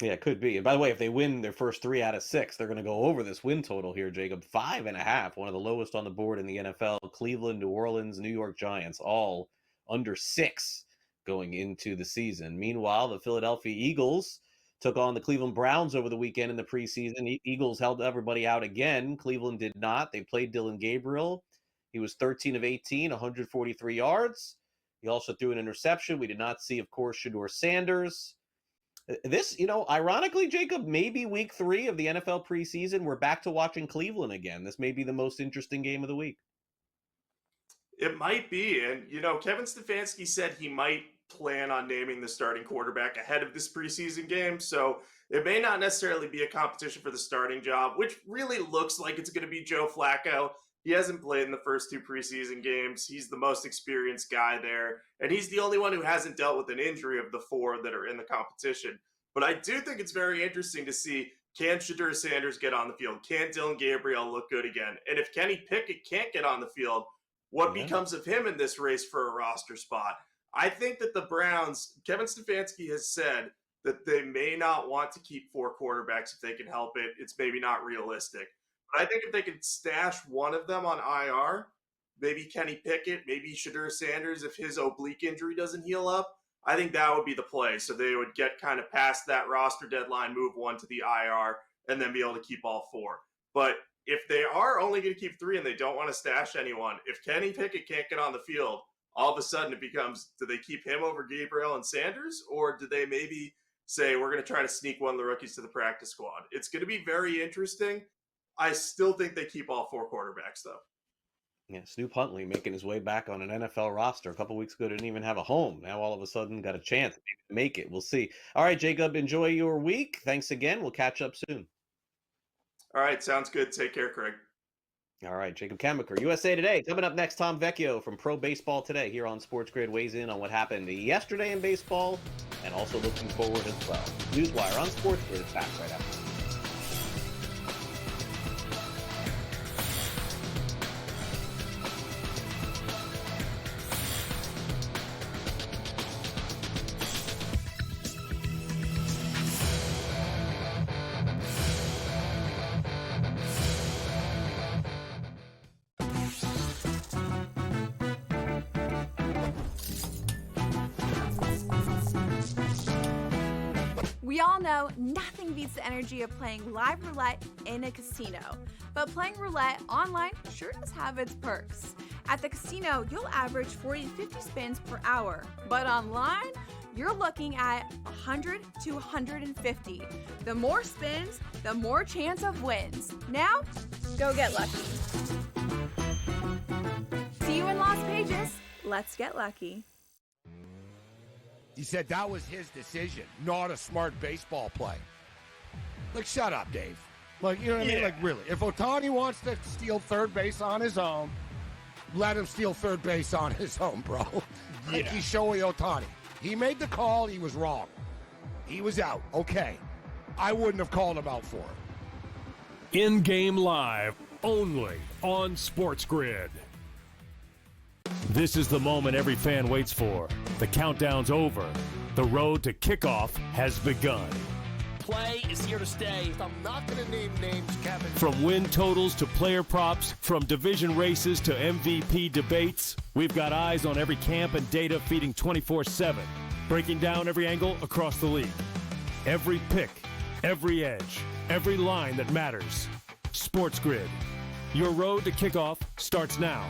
Yeah, it could be. And by the way, if they win their first 3 out of 6, they're going to go over this win total here, Jacob. 5.5, one of the lowest on the board in the NFL. Cleveland, New Orleans, New York Giants, all under 6 going into the season. Meanwhile, the Philadelphia Eagles took on the Cleveland Browns over the weekend in the preseason. Eagles held everybody out again. Cleveland did not. They played Dylan Gabriel. He was 13 of 18, 143 yards. He also threw an interception. We did not see, of course, Shedeur Sanders. This, ironically, Jacob, maybe week 3 of the NFL preseason, we're back to watching Cleveland again. This may be the most interesting game of the week. It might be. And, Kevin Stefanski said he might plan on naming the starting quarterback ahead of this preseason game. So it may not necessarily be a competition for the starting job, which really looks like it's going to be Joe Flacco. He hasn't played in the first 2 preseason games. He's the most experienced guy there. And he's the only one who hasn't dealt with an injury of the 4 that are in the competition. But I do think it's very interesting to see, can Shedeur Sanders get on the field? Can Dylan Gabriel look good again? And if Kenny Pickett can't get on the field, what becomes of him in this race for a roster spot? I think that the Browns, Kevin Stefanski has said that they may not want to keep 4 quarterbacks if they can help it. It's maybe not realistic. But I think if they could stash one of them on IR, maybe Kenny Pickett, maybe Shedeur Sanders, if his oblique injury doesn't heal up, I think that would be the play. So they would get kind of past that roster deadline, move one to the IR, and then be able to keep all 4. But if they are only going to keep 3 and they don't want to stash anyone, if Kenny Pickett can't get on the field, all of a sudden it becomes, do they keep him over Gabriel and Sanders? Or do they maybe say, we're going to try to sneak one of the rookies to the practice squad? It's going to be very interesting. I still think they keep all 4 quarterbacks, though. Yeah, Snoop Huntley making his way back on an NFL roster. A couple weeks ago, didn't even have a home. Now all of a sudden got a chance to make it. We'll see. All right, Jacob, enjoy your week. Thanks again. We'll catch up soon. All right, sounds good. Take care, Craig. All right, Jacob Kemaker, USA Today. Coming up next, Tom Vecchio from Pro Baseball Today here on SportsGrid weighs in on what happened yesterday in baseball and also looking forward as well. NewsWire on SportsGrid is back right after this. We all know nothing beats the energy of playing live roulette in a casino. But playing roulette online sure does have its perks. At the casino, you'll average 40 to 50 spins per hour. But online, you're looking at 100 to 150. The more spins, the more chance of wins. Now, go get lucky. See you in Las Vegas. Let's get lucky. He said that was his decision, not a smart baseball play. Like, shut up, Dave. Like, you know what I mean? Like, really. If Ohtani wants to steal third base on his own, let him steal third base on his own, bro. Like, he's Shohei Ohtani. He made the call. He was wrong. He was out. Okay. I wouldn't have called him out for it. In-game live, only on SportsGrid. This is the moment every fan waits for. The countdown's over. The road to kickoff has begun. Play is here to stay. I'm not going to name names, Kevin. From win totals to player props, from division races to MVP debates, we've got eyes on every camp and data feeding 24/7, breaking down every angle across the league. Every pick, every edge, every line that matters. SportsGrid. Your road to kickoff starts now.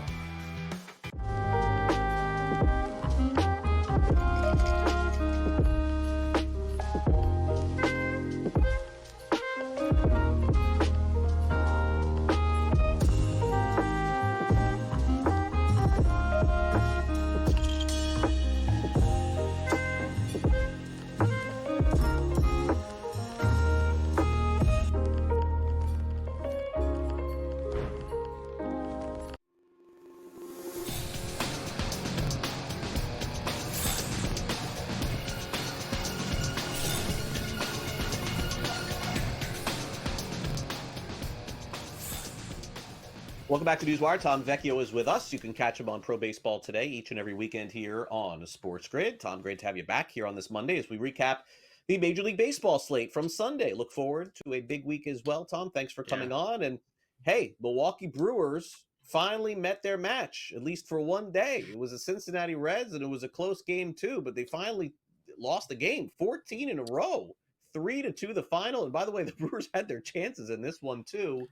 Welcome back to NewsWire. Tom Vecchio is with us. You can catch him on Pro Baseball Today each and every weekend here on SportsGrid. Tom, great to have you back here on this Monday as we recap the Major League Baseball slate from Sunday. Look forward to a big week as well, Tom. Thanks for coming on. And hey, Milwaukee Brewers finally met their match, at least for one day. It was the Cincinnati Reds, and it was a close game too, but they finally lost the game 14 in a row, 3-2 the final. And by the way, the Brewers had their chances in this one too.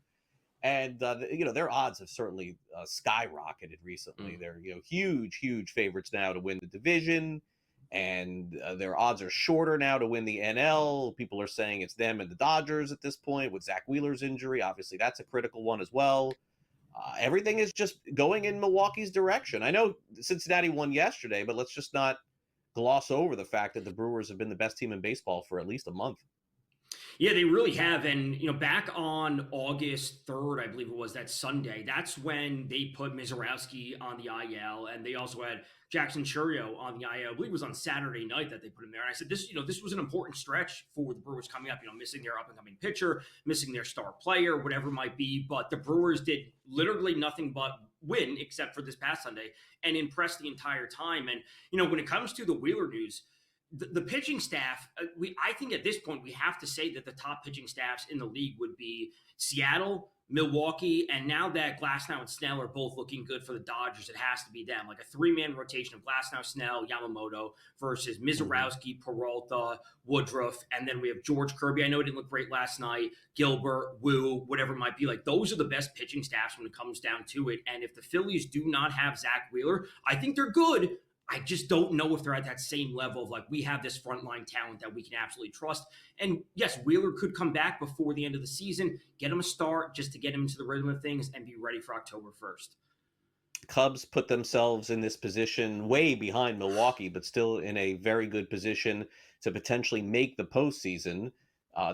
And, their odds have certainly skyrocketed recently. They're, huge favorites now to win the division. and their odds are shorter now to win the NL. People are saying it's them and the Dodgers at this point with Zach Wheeler's injury. Obviously, that's a critical one as well. Everything is just going in Milwaukee's direction. I know Cincinnati won yesterday, but let's just not gloss over the fact that the Brewers have been the best team in baseball for at least a month. Yeah, they really have. And, back on August 3rd, I believe it was, that Sunday, that's when they put Mizorowski on the IL. And they also had Jackson Churio on the IL. I believe it was on Saturday night that they put him there. And I said, this was an important stretch for the Brewers coming up, missing their up-and-coming pitcher, missing their star player, whatever it might be. But the Brewers did literally nothing but win, except for this past Sunday, and impress the entire time. And, when it comes to the Wheeler news, the pitching staff, I think at this point we have to say that the top pitching staffs in the league would be Seattle, Milwaukee, and now that Glasnow and Snell are both looking good for the Dodgers, it has to be them. Like a three-man rotation of Glasnow, Snell, Yamamoto versus Mizorowski, Peralta, Woodruff, and then we have George Kirby. I know it didn't look great last night. Gilbert, Wu, whatever it might be. Like those are the best pitching staffs when it comes down to it. And if the Phillies do not have Zach Wheeler, I think they're good. I just don't know if they're at that same level of we have this frontline talent that we can absolutely trust. And yes, Wheeler could come back before the end of the season, get him a start just to get him into the rhythm of things and be ready for October 1st. Cubs put themselves in this position way behind Milwaukee, but still in a very good position to potentially make the postseason.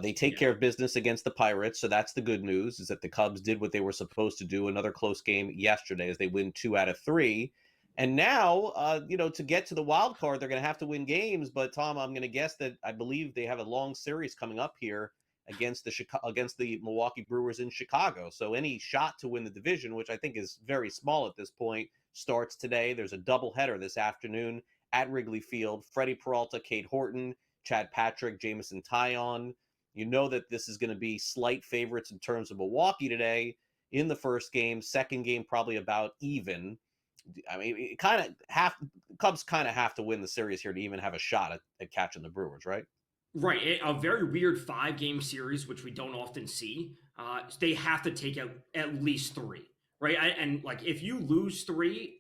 They take care of business against the Pirates, so that's the good news, is that the Cubs did what they were supposed to do. Another close game yesterday as they win 2 out of 3. And now, to get to the wild card, they're going to have to win games. But Tom, I'm going to guess that I believe they have a long series coming up here against the Milwaukee Brewers in Chicago. So any shot to win the division, which I think is very small at this point, starts today. There's a doubleheader this afternoon at Wrigley Field. Freddie Peralta, Cade Horton, Chad Patrick, Jamison Taillon. You know that this is going to be slight favorites in terms of Milwaukee today in the first game. Second game probably about even. I mean, Cubs kind of have to win the series here to even have a shot at catching the Brewers, right? Right. A very weird 5-game series, which we don't often see. They have to take at least 3, right? And if you lose 3,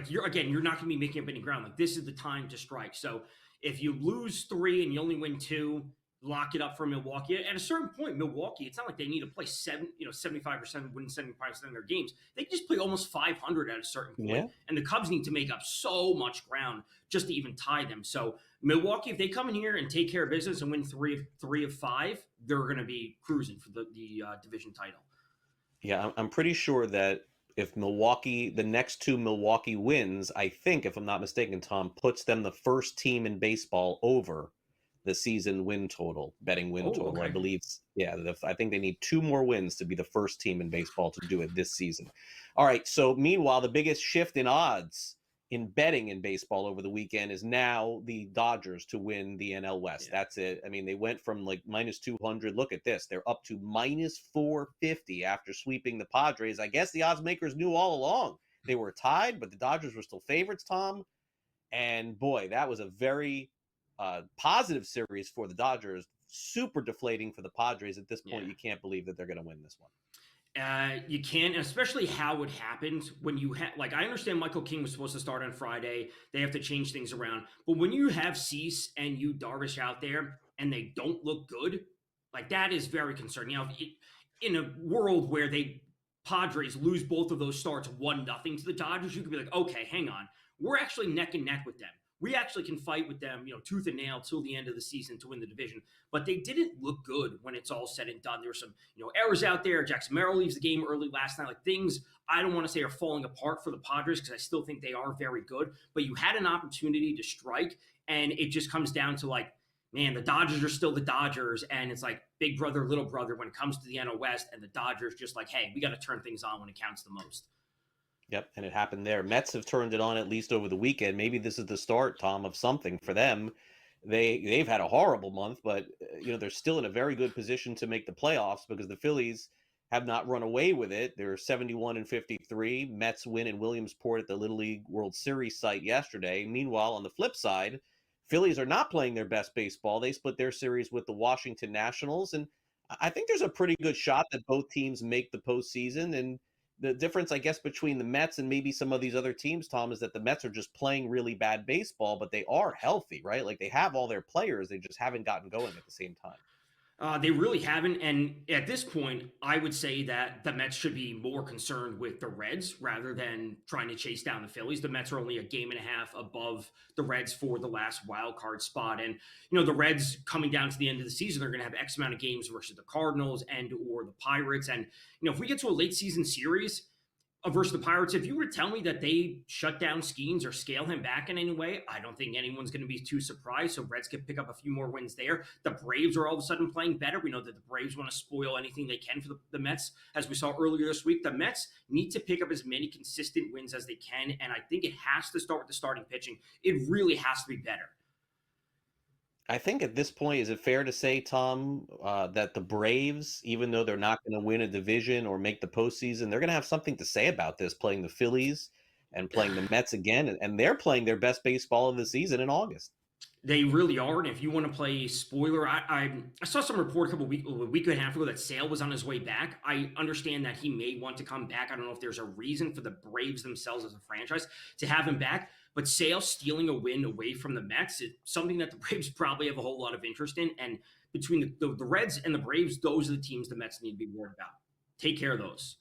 you're not going to be making up any ground. This is the time to strike. So if you lose 3 and you only win 2, lock it up for Milwaukee. At a certain point, Milwaukee, it's not like they need to play 75%, win 75% of their games. They can just play almost 500 at a certain point. Yeah. And the Cubs need to make up so much ground just to even tie them. So Milwaukee, if they come in here and take care of business and win 3 of 5, they're going to be cruising for the division title. Yeah, I'm pretty sure that if the next 2 Milwaukee wins, I think, if I'm not mistaken, Tom, puts them the first team in baseball over the season win total, betting win total. Okay. I believe, I think they need 2 more wins to be the first team in baseball to do it this season. All right, so meanwhile, the biggest shift in odds in betting in baseball over the weekend is now the Dodgers to win the NL West. Yeah. That's it. I mean, they went from minus 200. Look at this. They're up to minus 450 after sweeping the Padres. I guess the odds makers knew all along they were tied, but the Dodgers were still favorites, Tom. And boy, that was a very positive series for the Dodgers. Super deflating for the Padres at this point. Yeah. You can't believe that they're going to win this one. You can't, especially how it happened when you have, I understand Michael King was supposed to start on Friday. They have to change things around. But when you have Cease and Yu Darvish out there and they don't look good, that is very concerning. In a world where Padres lose both of those starts 1-0 to the Dodgers, you could be like, okay, hang on. We're actually neck and neck with them. We actually can fight with them, tooth and nail till the end of the season to win the division. But they didn't look good when it's all said and done. There were some, errors out there. Jackson Merrill leaves the game early last night. Things I don't want to say are falling apart for the Padres because I still think they are very good. But you had an opportunity to strike, and it just comes down to man, the Dodgers are still the Dodgers, and it's big brother, little brother when it comes to the NL West, and the Dodgers just hey, we got to turn things on when it counts the most. Yep, and it happened there. Mets have turned it on at least over the weekend. Maybe this is the start, Tom, of something for them. They've had a horrible month, but they're still in a very good position to make the playoffs because the Phillies have not run away with it. They're 71-53. Mets win in Williamsport at the Little League World Series site yesterday. Meanwhile, on the flip side, Phillies are not playing their best baseball. They split their series with the Washington Nationals, and I think there's a pretty good shot that both teams make the postseason. And The difference, I guess, between the Mets and maybe some of these other teams, Tom, is that the Mets are just playing really bad baseball, but they are healthy, right? Like they have all their players. They just haven't gotten going at the same time. They really haven't. And at this point, I would say that the Mets should be more concerned with the Reds rather than trying to chase down the Phillies. The Mets are only a game and a half above the Reds for the last wild card spot. And, the Reds coming down to the end of the season, they're going to have X amount of games versus the Cardinals and or the Pirates. And, if we get to a late season series versus the Pirates, if you were to tell me that they shut down Skeens or scale him back in any way, I don't think anyone's going to be too surprised. So Reds could pick up a few more wins there. The Braves are all of a sudden playing better. We know that the Braves want to spoil anything they can for the Mets. As we saw earlier this week, the Mets need to pick up as many consistent wins as they can. And I think it has to start with the starting pitching. It really has to be better. I think at this point, is it fair to say, Tom, that the Braves, even though they're not going to win a division or make the postseason, they're going to have something to say about this, playing the Phillies and playing the Mets again, and they're playing their best baseball of the season in August. They really are. And if you want to play spoiler, I saw some report a week and a half ago that Sale was on his way back. I understand that he may want to come back. I don't know if there's a reason for the Braves themselves as a franchise to have him back. But Sale stealing a win away from the Mets is something that the Braves probably have a whole lot of interest in. And between the Reds and the Braves, those are the teams the Mets need to be worried about. Take care of those.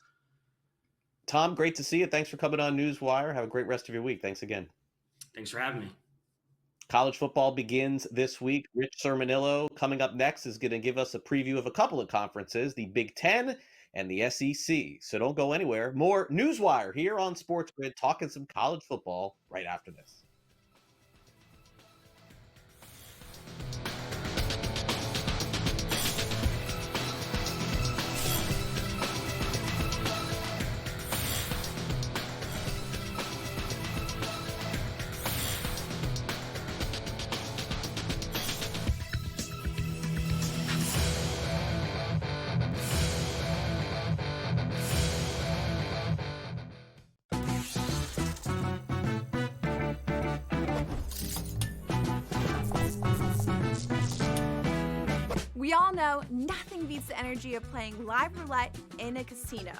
Tom, great to see you. Thanks for coming on NewsWire. Have a great rest of your week. Thanks again. Thanks for having me. College football begins this week. Rich Sermonillo coming up next is going to give us a preview of a couple of conferences, the Big Ten and the SEC. So don't go anywhere. More NewsWire here on SportsGrid, talking some college football right after this. We all know nothing beats the energy of playing live roulette in a casino.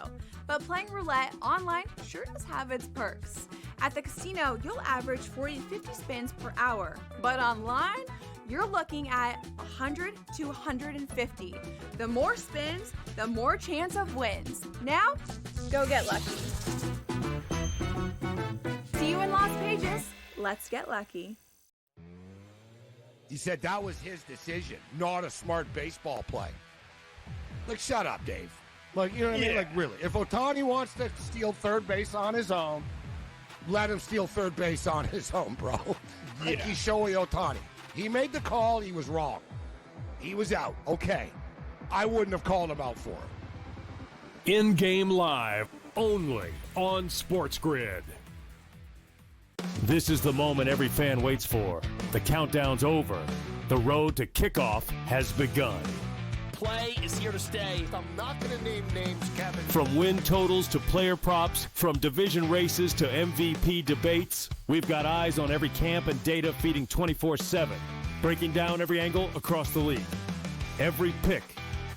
But playing roulette online sure does have its perks. At the casino, you'll average 40 to 50 spins per hour. But online, you're looking at 100 to 150. The more spins, the more chance of wins. Now, go get lucky. See you in Las Vegas. Let's get lucky. He said that was his decision, not a smart baseball play. Like, shut up, Dave. Like, you know what I mean? Like, really. If Ohtani wants to steal third base on his own, let him steal third base on his own, bro. Like, he's Shohei Ohtani. He made the call. He was wrong. He was out. Okay. I wouldn't have called him out for it. In-game live, only on SportsGrid. This is the moment every fan waits for. The countdown's over. The road to kickoff has begun. Play is here to stay. I'm not going to name names, Kevin. From win totals to player props, from division races to MVP debates, we've got eyes on every camp and data feeding 24/7, breaking down every angle across the league. Every pick,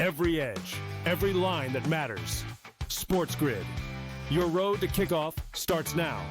every edge, every line that matters. SportsGrid. Your road to kickoff starts now.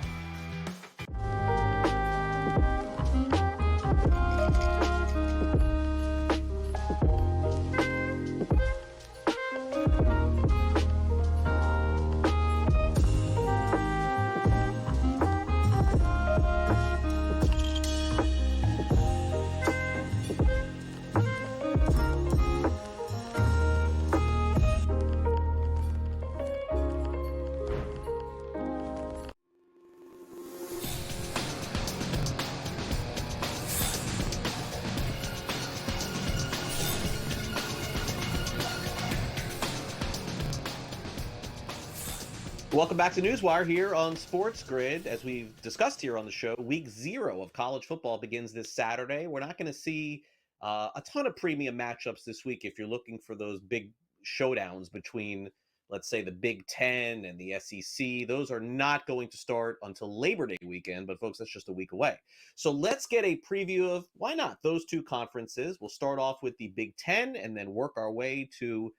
Welcome back to NewsWire here on SportsGrid. As we've discussed here on the show, week 0 of college football begins this Saturday. We're not going to see a ton of premium matchups this week if you're looking for those big showdowns between, let's say, the Big Ten and the SEC. Those are not going to start until Labor Day weekend, but folks, that's just a week away. So let's get a preview of, why not, those two conferences. We'll start off with the Big Ten and then work our way to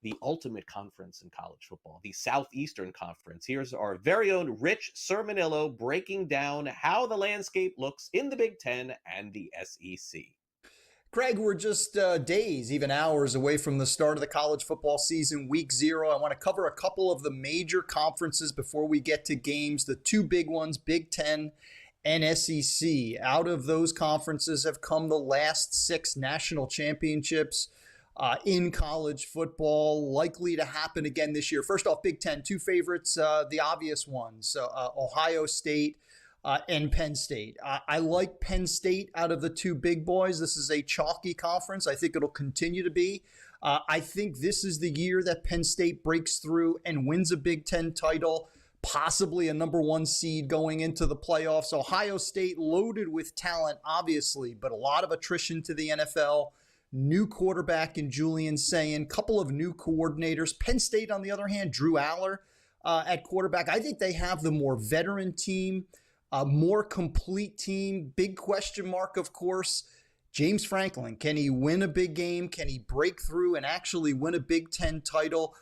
the ultimate conference in college football, the Southeastern Conference. Here's our very own Rich Sermonillo breaking down how the landscape looks in the Big Ten and the SEC. Greg, we're just days, even hours away from the start of the college football season, week 0. I want to cover a couple of the major conferences before we get to games. The two big ones, Big Ten and SEC. Out of those conferences have come the last 6 national championships in college football, likely to happen again this year. First off, Big Ten, 2 favorites, the obvious ones, Ohio State and Penn State. I like Penn State out of the 2 big boys. This is a chalky conference. I think it'll continue to be. I think this is the year that Penn State breaks through and wins a Big Ten title, possibly a number 1 seed going into the playoffs. Ohio State loaded with talent, obviously, but a lot of attrition to the NFL. New quarterback in Julian Sayin, couple of new coordinators. Penn State, on the other hand, Drew Aller at quarterback. I think they have the more veteran team, a more complete team. Big question mark, of course, James Franklin. Can he win a big game? Can he break through and actually win a Big Ten title?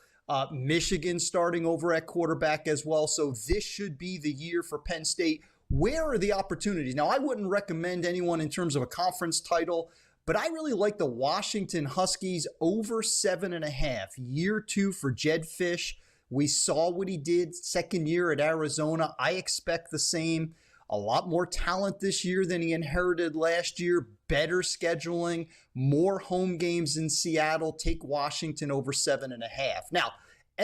Michigan starting over at quarterback as well. So this should be the year for Penn State. Where are the opportunities? Now, I wouldn't recommend anyone in terms of a conference title, but I really like the Washington Huskies over 7.5. Year 2 for Jed Fish. We saw what he did second year at Arizona. I expect the same. A lot more talent this year than he inherited last year. Better scheduling, more home games in Seattle. Take Washington over 7.5. Now,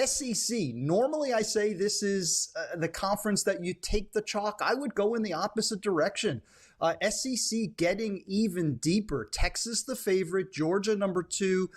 SEC, normally I say this is the conference that you take the chalk. I would go in the opposite direction. SEC getting even deeper. Texas the favorite, Georgia number 2.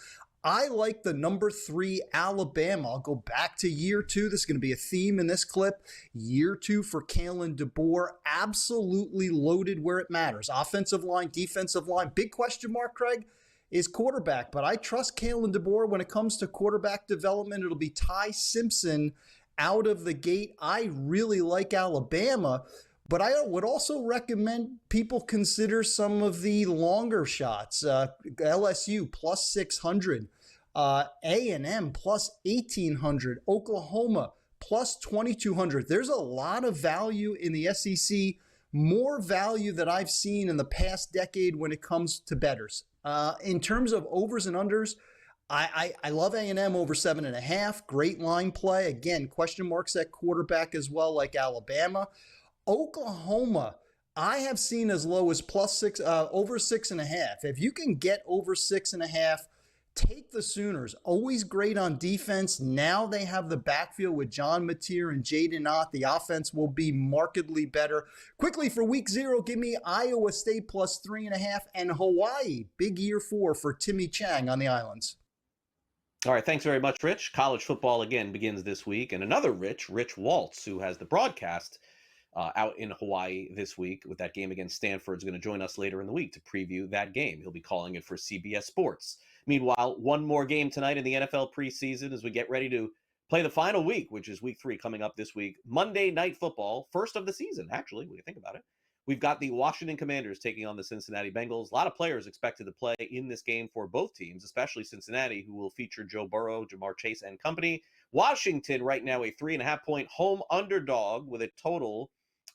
I like the number 3 Alabama. I'll go back to year 2. This is going to be a theme in this clip. Year 2 for Kalen DeBoer. Absolutely loaded where it matters. Offensive line, defensive line. Big question mark, Craig, is quarterback. But I trust Kalen DeBoer when it comes to quarterback development. It'll be Ty Simpson out of the gate. I really like Alabama. But I would also recommend people consider some of the longer shots. LSU plus 600, A&M plus 1,800, Oklahoma plus 2,200. There's a lot of value in the SEC, more value that I've seen in the past decade when it comes to bettors. In terms of overs and unders, I love A&M over 7.5. Great line play. Again, question marks at quarterback as well, like Alabama. Oklahoma, I have seen as low as plus 6, over 6.5. If you can get over 6.5, take the Sooners. Always great on defense. Now they have the backfield with John Mateer and Jaden Ott. The offense will be markedly better. Quickly for week 0, give me Iowa State plus 3.5 and Hawaii. Big year 4 for Timmy Chang on the islands. All right, thanks very much, Rich. College football again begins this week, and another Rich Waltz, who has the broadcast out in Hawaii this week with that game against Stanford, is going to join us later in the week to preview that game. He'll be calling it for CBS Sports. Meanwhile, one more game tonight in the NFL preseason as we get ready to play the final week, which is week 3 coming up this week. Monday Night Football, first of the season, actually, when you think about it. We've got the Washington Commanders taking on the Cincinnati Bengals. A lot of players expected to play in this game for both teams, especially Cincinnati, who will feature Joe Burrow, Jamar Chase, and company. Washington right now a 3.5-point home underdog with a total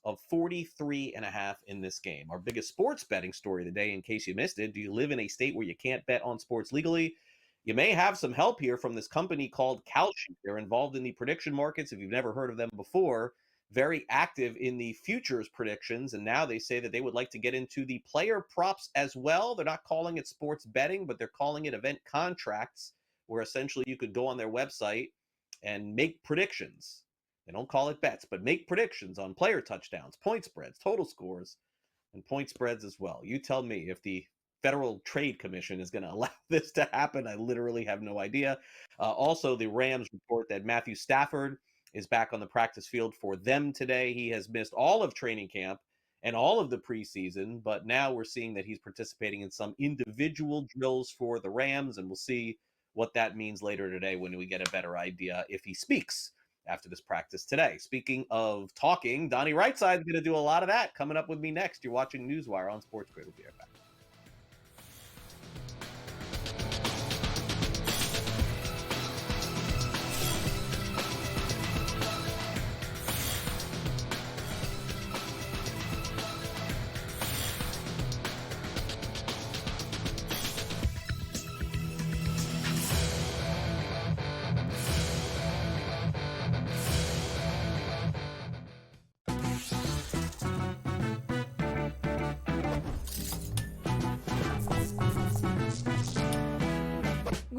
of 43.5 in this game. Our biggest sports betting story of the day, in case you missed it. Do you live in a state where you can't bet on sports legally? You may have some help here from this company called Kalshi. They're involved in the prediction markets. If you've never heard of them before, very active in the futures predictions. And now they say that they would like to get into the player props as well. They're not calling it sports betting, but they're calling it event contracts, where essentially you could go on their website and make predictions. They don't call it bets, but make predictions on player touchdowns, point spreads, total scores, and point spreads as well. You tell me if the Federal Trade Commission is going to allow this to happen. I literally have no idea. Also, the Rams report that Matthew Stafford is back on the practice field for them today. He has missed all of training camp and all of the preseason, but now we're seeing that he's participating in some individual drills for the Rams, and we'll see what that means later today when we get a better idea if he speaks after this practice today. Speaking of talking, Donnie Rightside is going to do a lot of that coming up with me next. You're watching NewsWire on SportsGrid. We'll be right back.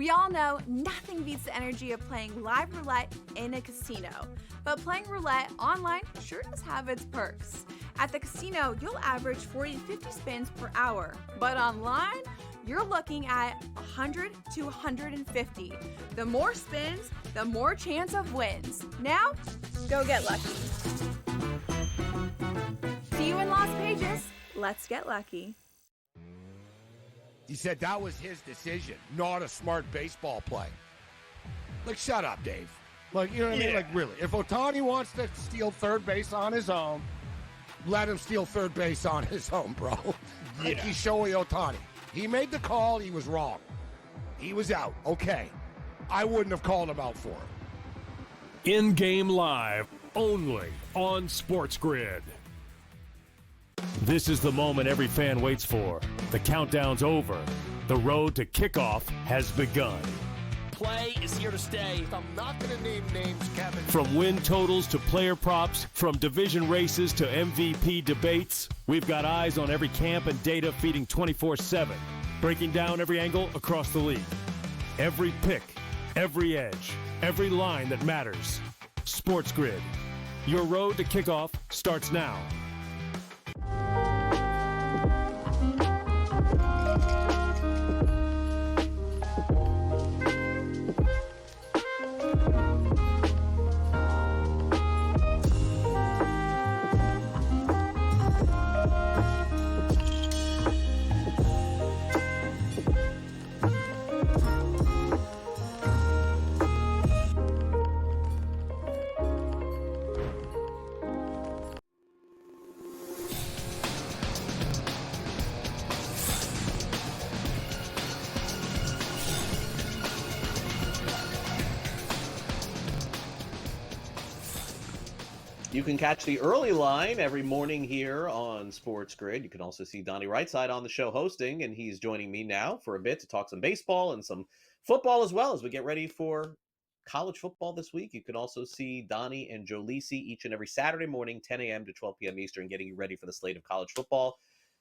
We all know nothing beats the energy of playing live roulette in a casino. But playing roulette online sure does have its perks. At the casino, you'll average 40 to 50 spins per hour. But online, you're looking at 100 to 150. The more spins, the more chance of wins. Now, go get lucky. See you in Las Vegas. Let's get lucky. He said that was his decision, not a smart baseball play. Like, shut up, Dave. Like, you know what I mean? Like, really. If Ohtani wants to steal third base on his own, let him steal third base on his own, bro. Like, he's Shohei Ohtani. He made the call. He was wrong. He was out. Okay. I wouldn't have called him out for it. In-game live, only on SportsGrid. This is the moment every fan waits for. The countdown's over. The road to kickoff has begun. Play is here to stay. I'm not going to name names, Kevin. From win totals to player props, from division races to MVP debates, we've got eyes on every camp and data feeding 24/7, breaking down every angle across the league. Every pick, every edge, every line that matters. SportsGrid. Your road to kickoff starts now. You can catch the early line every morning here on SportsGrid. You can also see Donnie Rightside on the show hosting, and he's joining me now for a bit to talk some baseball and some football as well as we get ready for college football this week. You can also see Donnie and Joe Lisi each and every Saturday morning, 10 a.m. to 12 p.m. Eastern, getting you ready for the slate of college football,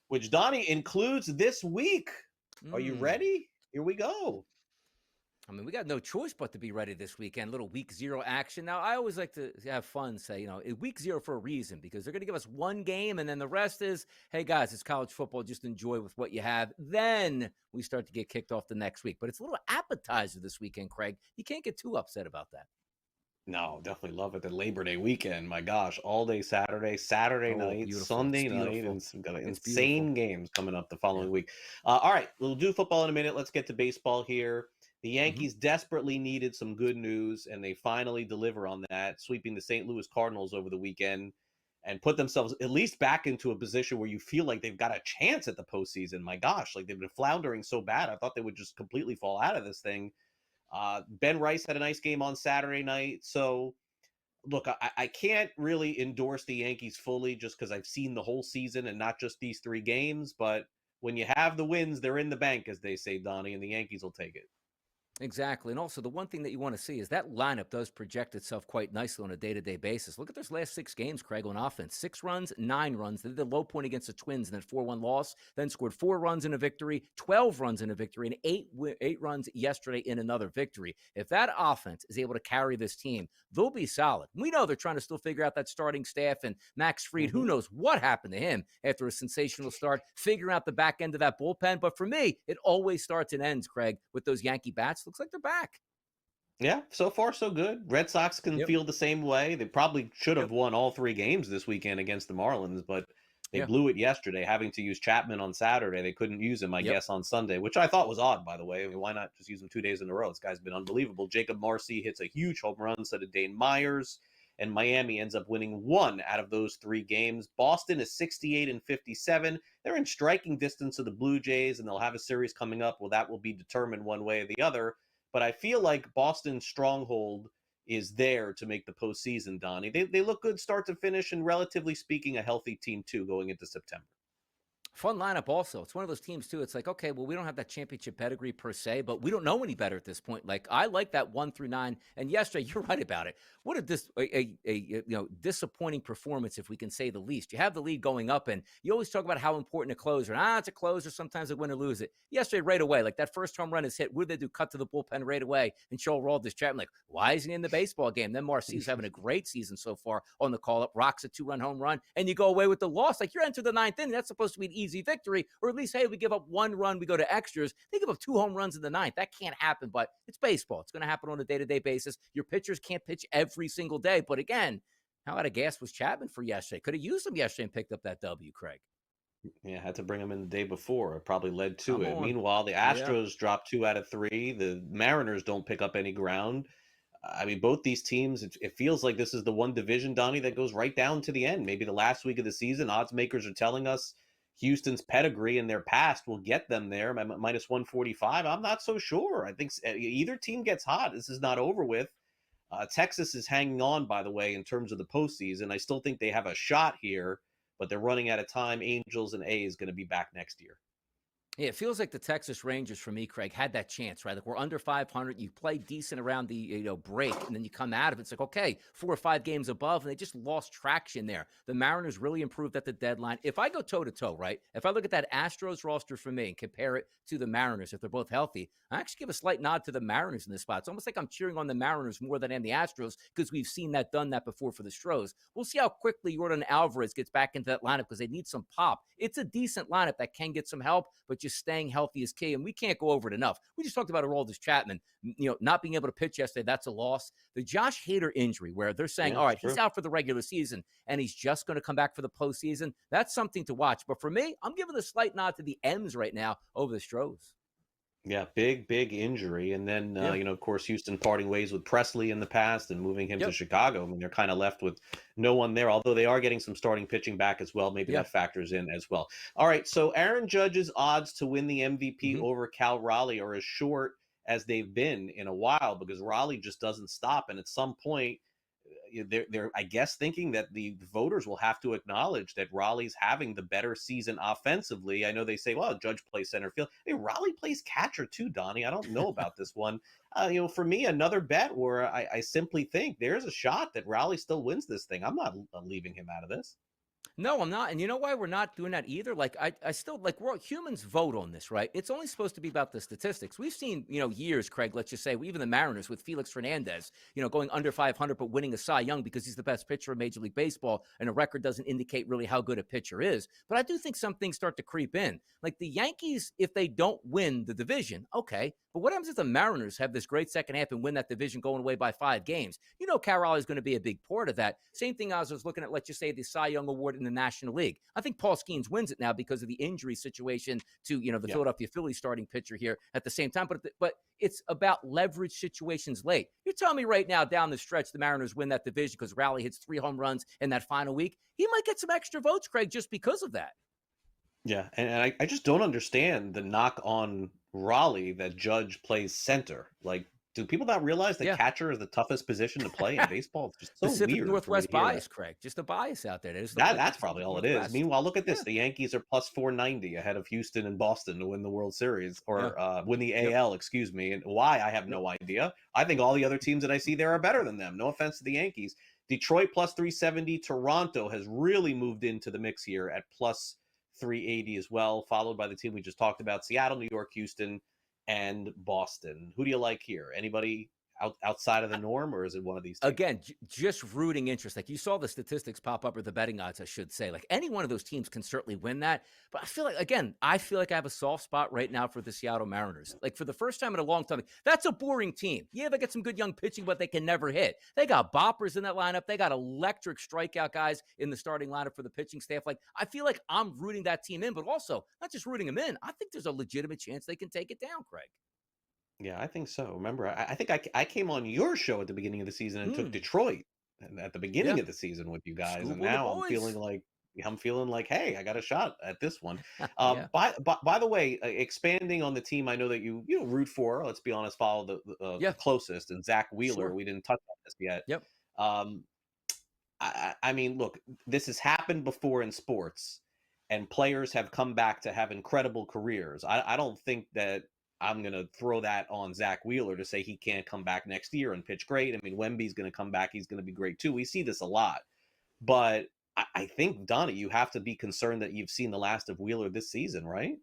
which, Donnie, includes this week. Are you ready? Here we go. I mean, we got no choice but to be ready this weekend. Little week 0 action. Now, I always like to have fun, say, you know, week 0 for a reason, because they're going to give us one game, and then the rest is, hey, guys, it's college football. Just enjoy with what you have. Then we start to get kicked off the next week. But it's a little appetizer this weekend, Craig. You can't get too upset about that. No, definitely love it. The Labor Day weekend, my gosh, all day Saturday night, beautiful. Sunday It's night, beautiful. and some kind of It's insane games coming up the following week. All right, we'll do football in a minute. Let's get to baseball here. The Yankees desperately needed some good news, and they finally deliver on that, sweeping the St. Louis Cardinals over the weekend and put themselves at least back into a position where you feel like they've got a chance at the postseason. My gosh, like they've been floundering so bad. I thought they would just completely fall out of this thing. Ben Rice had a nice game on Saturday night. So, look, I can't really endorse the Yankees fully just because I've seen the whole season and not just these 3 games. But when you have the wins, they're in the bank, as they say, Donnie, and the Yankees will take it. Exactly. And also, the one thing that you want to see is that lineup does project itself quite nicely on a day-to-day basis. Look at those last 6 games, Craig, on offense. 6 runs, 9 runs. They did the low point against the Twins and then 4-1 loss, then scored 4 runs in a victory, 12 runs in a victory, and 8 runs yesterday in another victory. If that offense is able to carry this team, they'll be solid. We know they're trying to still figure out that starting staff, and Max Fried, who knows what happened to him after a sensational start, figuring out the back end of that bullpen. But for me, it always starts and ends, Craig, with those Yankee bats. Looks like they're back. Yeah, so far so good. Red Sox can feel the same way. They probably should have won all 3 games this weekend against the Marlins, but they blew it yesterday, having to use Chapman on Saturday. They couldn't use him, I guess, on Sunday, which I thought was odd, by the way. I mean, why not just use him 2 days in a row? This guy's been unbelievable. Jacob Marcy hits a huge home run instead of Dane Myers, and Miami ends up winning 1 out of those 3 games. Boston is 68-57. They're in striking distance of the Blue Jays, and they'll have a series coming up. Well, that will be determined one way or the other. But I feel like Boston's stronghold is there to make the postseason, Donnie. They look good start to finish, and relatively speaking, a healthy team, too, going into September. Fun lineup also. It's one of those teams, too. It's like, okay, well, we don't have that championship pedigree per se, but we don't know any better at this point. Like, I like that 1 through 9. And yesterday, you're right about it. What a disappointing performance, if we can say the least. You have the lead going up, and you always talk about how important a closer. It's a closer. Sometimes they win or lose it. Yesterday, right away, like that first home run is hit. What did they do? Cut to the bullpen right away and show Aroldis Chapman. Like, why isn't he in the baseball game? Then Marcy's having a great season so far on the call-up. Rocks a 2-run home run, and you go away with the loss. Like, you're into the 9th inning. That's supposed to be an easy victory, or at least, hey, we give up 1 run, we go to extras. They give up 2 home runs in the 9th. That can't happen, but it's baseball. It's going to happen on a day-to-day basis. Your pitchers can't pitch every single day, but again, how out of gas was Chapman for yesterday? Could have used him yesterday and picked up that W, Craig. Yeah, had to bring him in the day before. It probably led to it. Meanwhile, the Astros dropped 2 out of 3. The Mariners don't pick up any ground. I mean, both these teams, it feels like this is the one division, Donnie, that goes right down to the end. Maybe the last week of the season, odds makers are telling us Houston's pedigree and their past will get them there, minus 145. I'm not so sure. I think either team gets hot. This is not over with. Texas is hanging on, by the way, in terms of the postseason. I still think they have a shot here, but they're running out of time. Angels and A's going to be back next year. Yeah, it feels like the Texas Rangers, for me, Craig, had that chance, right? Like, we're under 500. You play decent around the break, and then you come out of it. It's like, okay, 4 or 5 games above, and they just lost traction there. The Mariners really improved at the deadline. If I go toe-to-toe, right, if I look at that Astros roster for me and compare it to the Mariners, if they're both healthy, I actually give a slight nod to the Mariners in this spot. It's almost like I'm cheering on the Mariners more than I am the Astros because we've seen that, done that before for the Stros. We'll see how quickly Yordan Alvarez gets back into that lineup because they need some pop. It's a decent lineup that can get some help, but just staying healthy is key, and we can't go over it enough. We just talked about Aroldis Chapman, not being able to pitch yesterday. That's a loss. The Josh Hader injury, where they're saying, all right, he's out for the regular season, and he's just going to come back for the postseason. That's something to watch. But for me, I'm giving a slight nod to the M's right now over the Stros. Yeah, big injury. And then, of course, Houston parting ways with Presley in the past and moving him to Chicago. I mean, they're kind of left with no one there, although they are getting some starting pitching back as well. Maybe that factors in as well. All right, so Aaron Judge's odds to win the MVP over Cal Raleigh are as short as they've been in a while because Raleigh just doesn't stop. And at some point, they're I guess, thinking that the voters will have to acknowledge that Raleigh's having the better season offensively. I know they say, well, Judge plays center field. Hey, Raleigh plays catcher too, Donnie. I don't know about this one. For me, another bet where I simply think there's a shot that Raleigh still wins this thing. I'm not leaving him out of this. No, I'm not. And you know why we're not doing that either? Like, I still, like, humans vote on this, right? It's only supposed to be about the statistics. We've seen, years, Craig, let's just say, even the Mariners with Felix Fernandez, going under 500, but winning a Cy Young because he's the best pitcher in Major League Baseball, and a record doesn't indicate really how good a pitcher is. But I do think some things start to creep in. Like the Yankees, if they don't win the division, okay. But what happens if the Mariners have this great second half and win that division going away by 5 games? Cal Raleigh is going to be a big part of that. Same thing as I was looking at, let's just say, the Cy Young Award in the National League. I think Paul Skeens wins it now because of the injury situation to, the Philadelphia Phillies starting pitcher here at the same time. But it's about leverage situations late. You're telling me right now down the stretch the Mariners win that division because Raleigh hits 3 home runs in that final week. He might get some extra votes, Craig, just because of that. Yeah, and I just don't understand the knock on Raleigh that Judge plays center. Like, do people not realize that catcher is the toughest position to play in baseball? It's just so Pacific weird. Northwest bias, Craig. Just a bias out there. That's probably all it is. Meanwhile, look at this. The Yankees are plus 490 ahead of Houston and Boston to win the World Series, or win the AL, excuse me. And why, I have no idea. I think all the other teams that I see there are better than them. No offense to the Yankees. Detroit plus 370. Toronto has really moved into the mix here at plus 380 as well, followed by the team we just talked about, Seattle, New York, Houston, and Boston. Who do you like here? Anybody outside of the norm, or is it one of these teams? Again, just rooting interest. Like, you saw the statistics pop up, or the betting odds, I should say. Like, any one of those teams can certainly win that. But I feel like I have a soft spot right now for the Seattle Mariners. Like, for the first time in a long time, that's a boring team. Yeah, they get some good young pitching, but they can never hit. They got boppers in that lineup. They got electric strikeout guys in the starting lineup for the pitching staff. Like, I feel like I'm rooting that team in, but also not just rooting them in. I think there's a legitimate chance they can take it down, Craig. Yeah, I think so. Remember, I think I came on your show at the beginning of the season and took Detroit at the beginning of the season with you guys, and now I'm feeling like, hey, I got a shot at this one. By the way, expanding on the team, I know that you root for. Let's be honest, follow the closest, and Zach Wheeler. We didn't touch on this yet. I mean, look, this has happened before in sports. and players have come back to have incredible careers. I don't think that I'm going to throw that on Zach Wheeler to say he can't come back next year and pitch great. I mean, Wemby's going to come back. He's going to be great too. We see this a lot. But I think, Donnie, you have to be concerned that you've seen the last of Wheeler this season, right?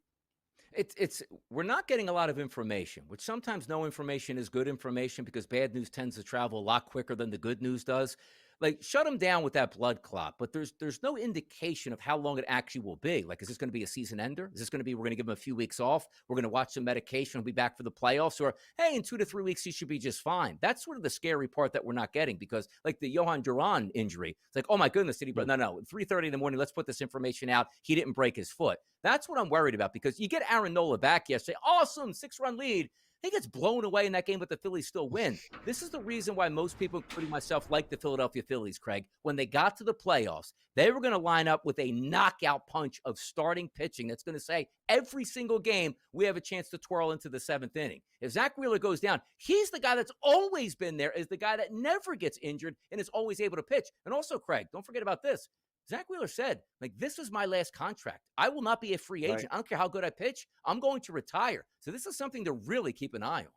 It's we're not getting a lot of information, which sometimes no information is good information because bad news tends to travel a lot quicker than the good news does. Like, shut him down with that blood clot, but there's no indication of how long it actually will be. Like, is this going to be a season ender? Is this going to be we're going to give him a few weeks off? We're going to watch some medication. He'll be back for the playoffs, or hey, in 2 to 3 weeks he should be just fine. That's sort of the scary part that we're not getting because, like the Johan Duran injury, it's like, oh my goodness, did he? But no, 3:30 in the morning. Let's put this information out. He didn't break his foot. That's what I'm worried about because you get Aaron Nola back yesterday, awesome 6-run lead. He gets blown away in that game, but the Phillies still win. This is the reason why most people, including myself, like the Philadelphia Phillies, Craig. When they got to the playoffs, they were going to line up with a knockout punch of starting pitching that's going to say every single game we have a chance to twirl into the 7th inning. If Zach Wheeler goes down, he's the guy that's always been there, is the guy that never gets injured and is always able to pitch. And also, Craig, don't forget about this. Zach Wheeler said, like, this is my last contract. I will not be a free agent. Right. I don't care how good I pitch. I'm going to retire. So this is something to really keep an eye on.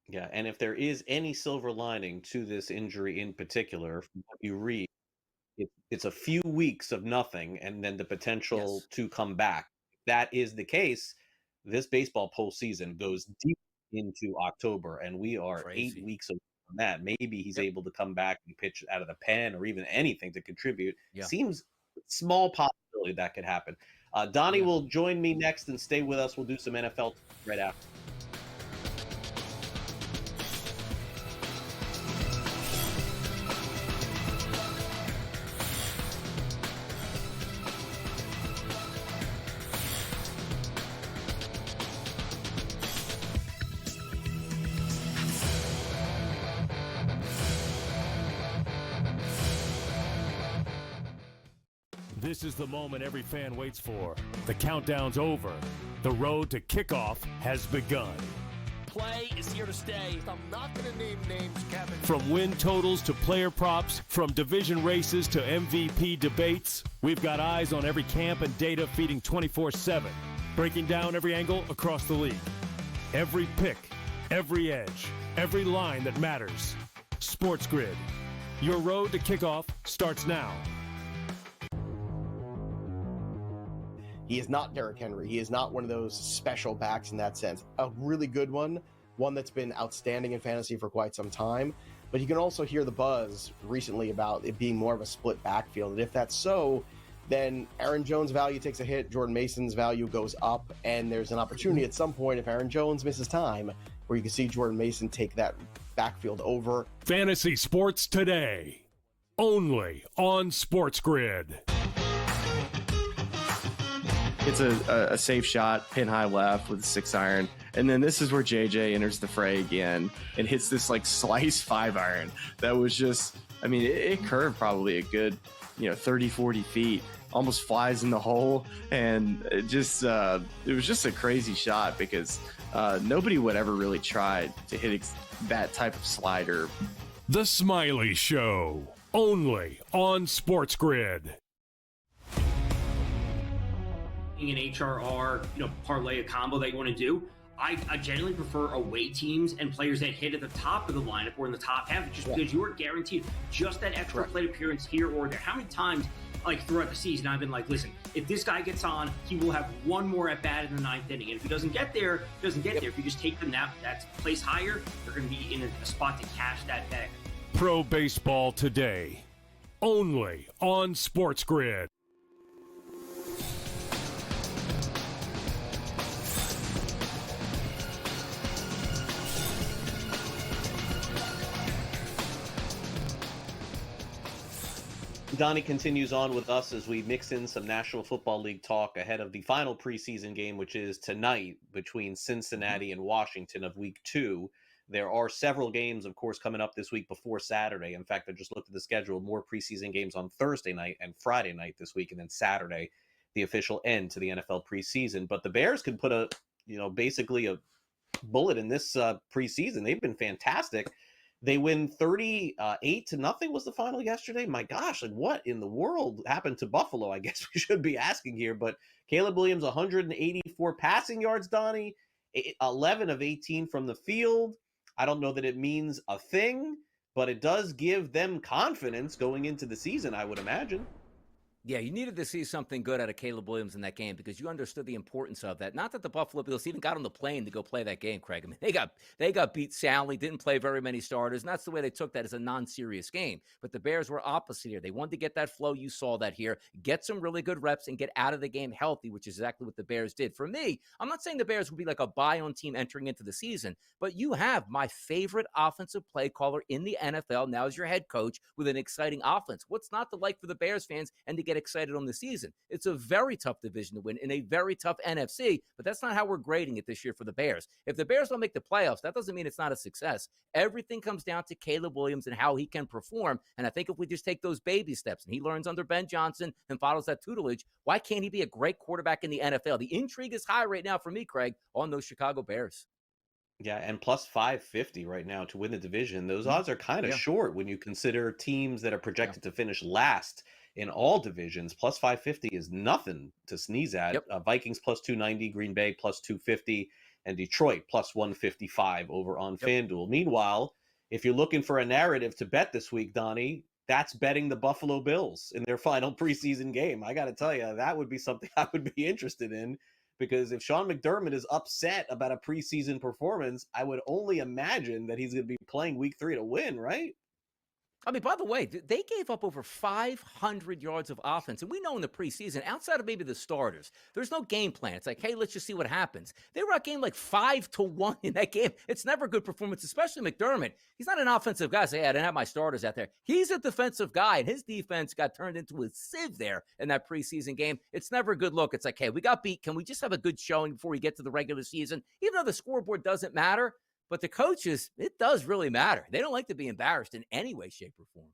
Yeah, and if there is any silver lining to this injury in particular, from what you read, it's a few weeks of nothing and then the potential to come back. If that is the case, this baseball postseason goes deep into October, and we are 8 weeks away from that. Maybe he's able to come back and pitch out of the pen or even anything to contribute. Seems small possibility that could happen. Donnie will join me next and stay with us. We'll do some NFL right after. This is the moment every fan waits for. The countdown's over. The road to kickoff has begun. Play is here to stay. I'm not going to name names, Kevin. From win totals to player props, from division races to MVP debates, we've got eyes on every camp and data feeding 24/7, breaking down every angle across the league. Every pick, every edge, every line that matters. SportsGrid. Your road to kickoff starts now. He is not Derrick Henry. He is not one of those special backs in that sense. A really good one that's been outstanding in fantasy for quite some time. But you can also hear the buzz recently about it being more of a split backfield. And if that's so, then Aaron Jones' value takes a hit, Jordan Mason's value goes up, and there's an opportunity at some point if Aaron Jones misses time where you can see Jordan Mason take that backfield over. Fantasy Sports Today, only on SportsGrid. It's a safe shot, pin high left with a 6-iron. And then this is where JJ enters the fray again and hits this like slice 5-iron. That was just, I mean, it curved probably a good, 30, 40 feet, almost flies in the hole. And it was just a crazy shot because nobody would ever really try to hit that type of slider. The Smiley Show, only on SportsGrid. An HRR, parlay a combo that you want to do. I generally prefer away teams and players that hit at the top of the lineup or in the top half, just because you are guaranteed just that extra plate appearance here or there. How many times, like throughout the season, I've been like, listen, if this guy gets on, he will have one more at bat in the 9th inning, and if he doesn't get there, he doesn't get there. If you just take them that place higher, they're going to be in a spot to cash that back. Pro Baseball Today, only on SportsGrid. Donnie continues on with us as we mix in some National Football League talk ahead of the final preseason game, which is tonight between Cincinnati and Washington of Week 2. There are several games, of course, coming up this week before Saturday. In fact, I just looked at the schedule, more preseason games on Thursday night and Friday night this week, and then Saturday, the official end to the NFL preseason. But the Bears can put basically a bullet in this preseason. They've been fantastic. They win 38-0 was the final yesterday. My gosh, like what in the world happened to Buffalo? I guess we should be asking here. But Caleb Williams, 184 passing yards, Donnie, 11 of 18 from the field. I don't know that it means a thing, but it does give them confidence going into the season, I would imagine. Yeah, you needed to see something good out of Caleb Williams in that game because you understood the importance of that. Not that the Buffalo Bills even got on the plane to go play that game, Craig. I mean, they got beat soundly, didn't play very many starters, and that's the way they took that as a non-serious game. But the Bears were opposite here. They wanted to get that flow. You saw that here. Get some really good reps and get out of the game healthy, which is exactly what the Bears did. For me, I'm not saying the Bears would be like a buy-on team entering into the season, but you have my favorite offensive play caller in the NFL now as your head coach with an exciting offense. What's not to like for the Bears fans and to get excited on the season? It's a very tough division to win in a very tough NFC, but that's not how we're grading it this year for the Bears. If the Bears don't make the playoffs, that doesn't mean it's not a success. Everything comes down to Caleb Williams and how he can perform, and I think if we just take those baby steps and he learns under Ben Johnson and follows that tutelage, why can't he be a great quarterback in the NFL? The intrigue is high right now for me, Craig, on those Chicago Bears. Yeah, and plus 550 right now to win the division. Those odds are kind of short when you consider teams that are projected to finish last in all divisions. Plus 550 is nothing to sneeze at. Vikings plus 290, Green Bay plus 250, and Detroit plus 155 over on FanDuel. Meanwhile, if you're looking for a narrative to bet this week, Donnie, that's betting the Buffalo Bills in their final preseason game. I got to tell you, that would be something I would be interested in. Because if Sean McDermott is upset about a preseason performance, I would only imagine that he's going to be playing week 3 to win, right? I mean, by the way, they gave up over 500 yards of offense. And we know in the preseason, outside of maybe the starters, there's no game plan. It's like, hey, let's just see what happens. They were outgained like 5-1 in that game. It's never a good performance, especially McDermott. He's not an offensive guy. Say, hey, I didn't have my starters out there. He's a defensive guy, and his defense got turned into a sieve there in that preseason game. It's never a good look. It's like, hey, we got beat. Can we just have a good showing before we get to the regular season? Even though the scoreboard doesn't matter, but the coaches, it does really matter. They don't like to be embarrassed in any way, shape, or form.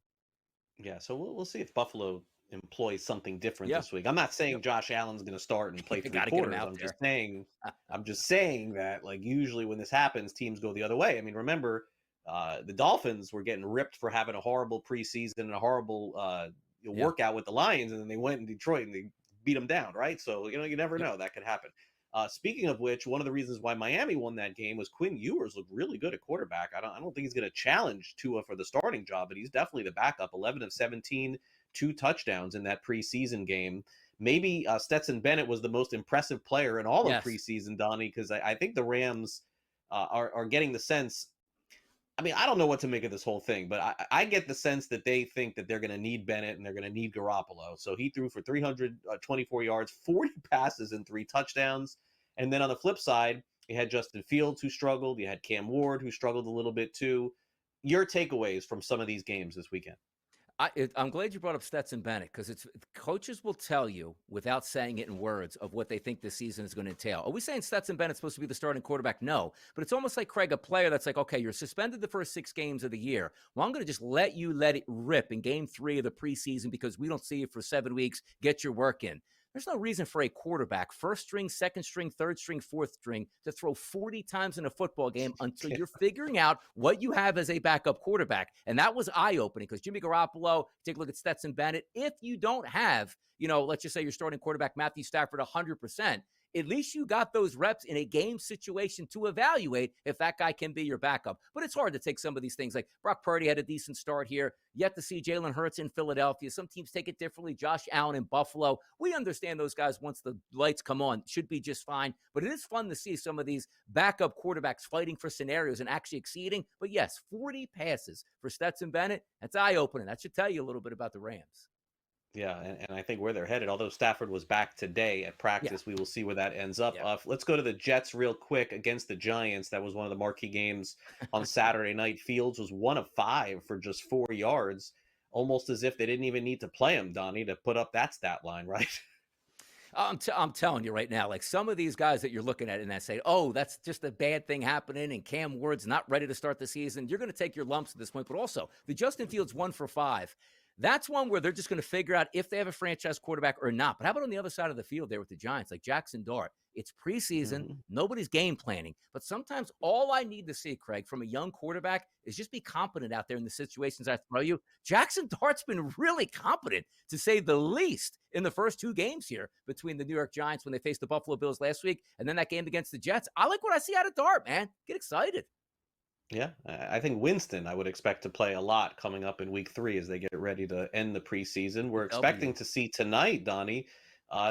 Yeah, so we'll see if Buffalo employs something different this week. I'm not saying Josh Allen's going to start and play 3 quarters. I'm just saying that, like, usually when this happens, teams go the other way. I mean, remember, the Dolphins were getting ripped for having a horrible preseason and a horrible workout with the Lions, and then they went in Detroit and they beat them down, right? So, you never know. That could happen. Speaking of which, one of the reasons why Miami won that game was Quinn Ewers looked really good at quarterback. I don't think he's going to challenge Tua for the starting job, but he's definitely the backup. 11 of 17, 2 touchdowns in that preseason game. Maybe Stetson Bennett was the most impressive player in all of preseason, Donnie, because I think the Rams are getting the sense. I mean, I don't know what to make of this whole thing, but I get the sense that they think that they're going to need Bennett and they're going to need Garoppolo. So he threw for 324 yards, 40 passes, and 3 touchdowns. And then on the flip side, you had Justin Fields, who struggled. You had Cam Ward, who struggled a little bit too. Your takeaways from some of these games this weekend? I'm glad you brought up Stetson Bennett because coaches will tell you without saying it in words of what they think this season is going to entail. Are we saying Stetson Bennett's supposed to be the starting quarterback? No, but it's almost like, Craig, a player that's like, okay, you're suspended the first 6 games of the year. Well, I'm going to just let it rip in game 3 of the preseason because we don't see you for 7 weeks. Get your work in. There's no reason for a quarterback, first string, second string, third string, fourth string, to throw 40 times in a football game until you're figuring out what you have as a backup quarterback. And that was eye-opening because Jimmy Garoppolo, take a look at Stetson Bennett. If you don't have, let's just say your starting quarterback, Matthew Stafford, 100%, at least you got those reps in a game situation to evaluate if that guy can be your backup. But it's hard to take some of these things. Like Brock Purdy had a decent start here. Yet to see Jalen Hurts in Philadelphia. Some teams take it differently. Josh Allen in Buffalo. We understand those guys, once the lights come on, should be just fine. But it is fun to see some of these backup quarterbacks fighting for scenarios and actually exceeding. But yes, 40 passes for Stetson Bennett. That's eye-opening. That should tell you a little bit about the Rams. Yeah, and I think where they're headed, although Stafford was back today at practice, we will see where that ends up. Let's go to the Jets real quick against the Giants. That was one of the marquee games on Saturday night. Fields was 1 of 5 for just 4 yards, almost as if they didn't even need to play him, Donnie, to put up that stat line, right? I'm telling you right now, like some of these guys that you're looking at and that say, oh, that's just a bad thing happening and Cam Ward's not ready to start the season, you're going to take your lumps at this point. But also, the Justin Fields 1 for 5. That's one where they're just going to figure out if they have a franchise quarterback or not. But how about on the other side of the field there with the Giants, like Jackson Dart? It's preseason. Nobody's game planning. But sometimes all I need to see, Craig, from a young quarterback is just be competent out there in the situations I throw you. Jackson Dart's been really competent, to say the least, in the first 2 games here between the New York Giants when they faced the Buffalo Bills last week and then that game against the Jets. I like what I see out of Dart, man. Get excited. Yeah, I think Winston I would expect to play a lot coming up in week 3 as they get ready to end the preseason. We're expecting to see tonight, Donnie,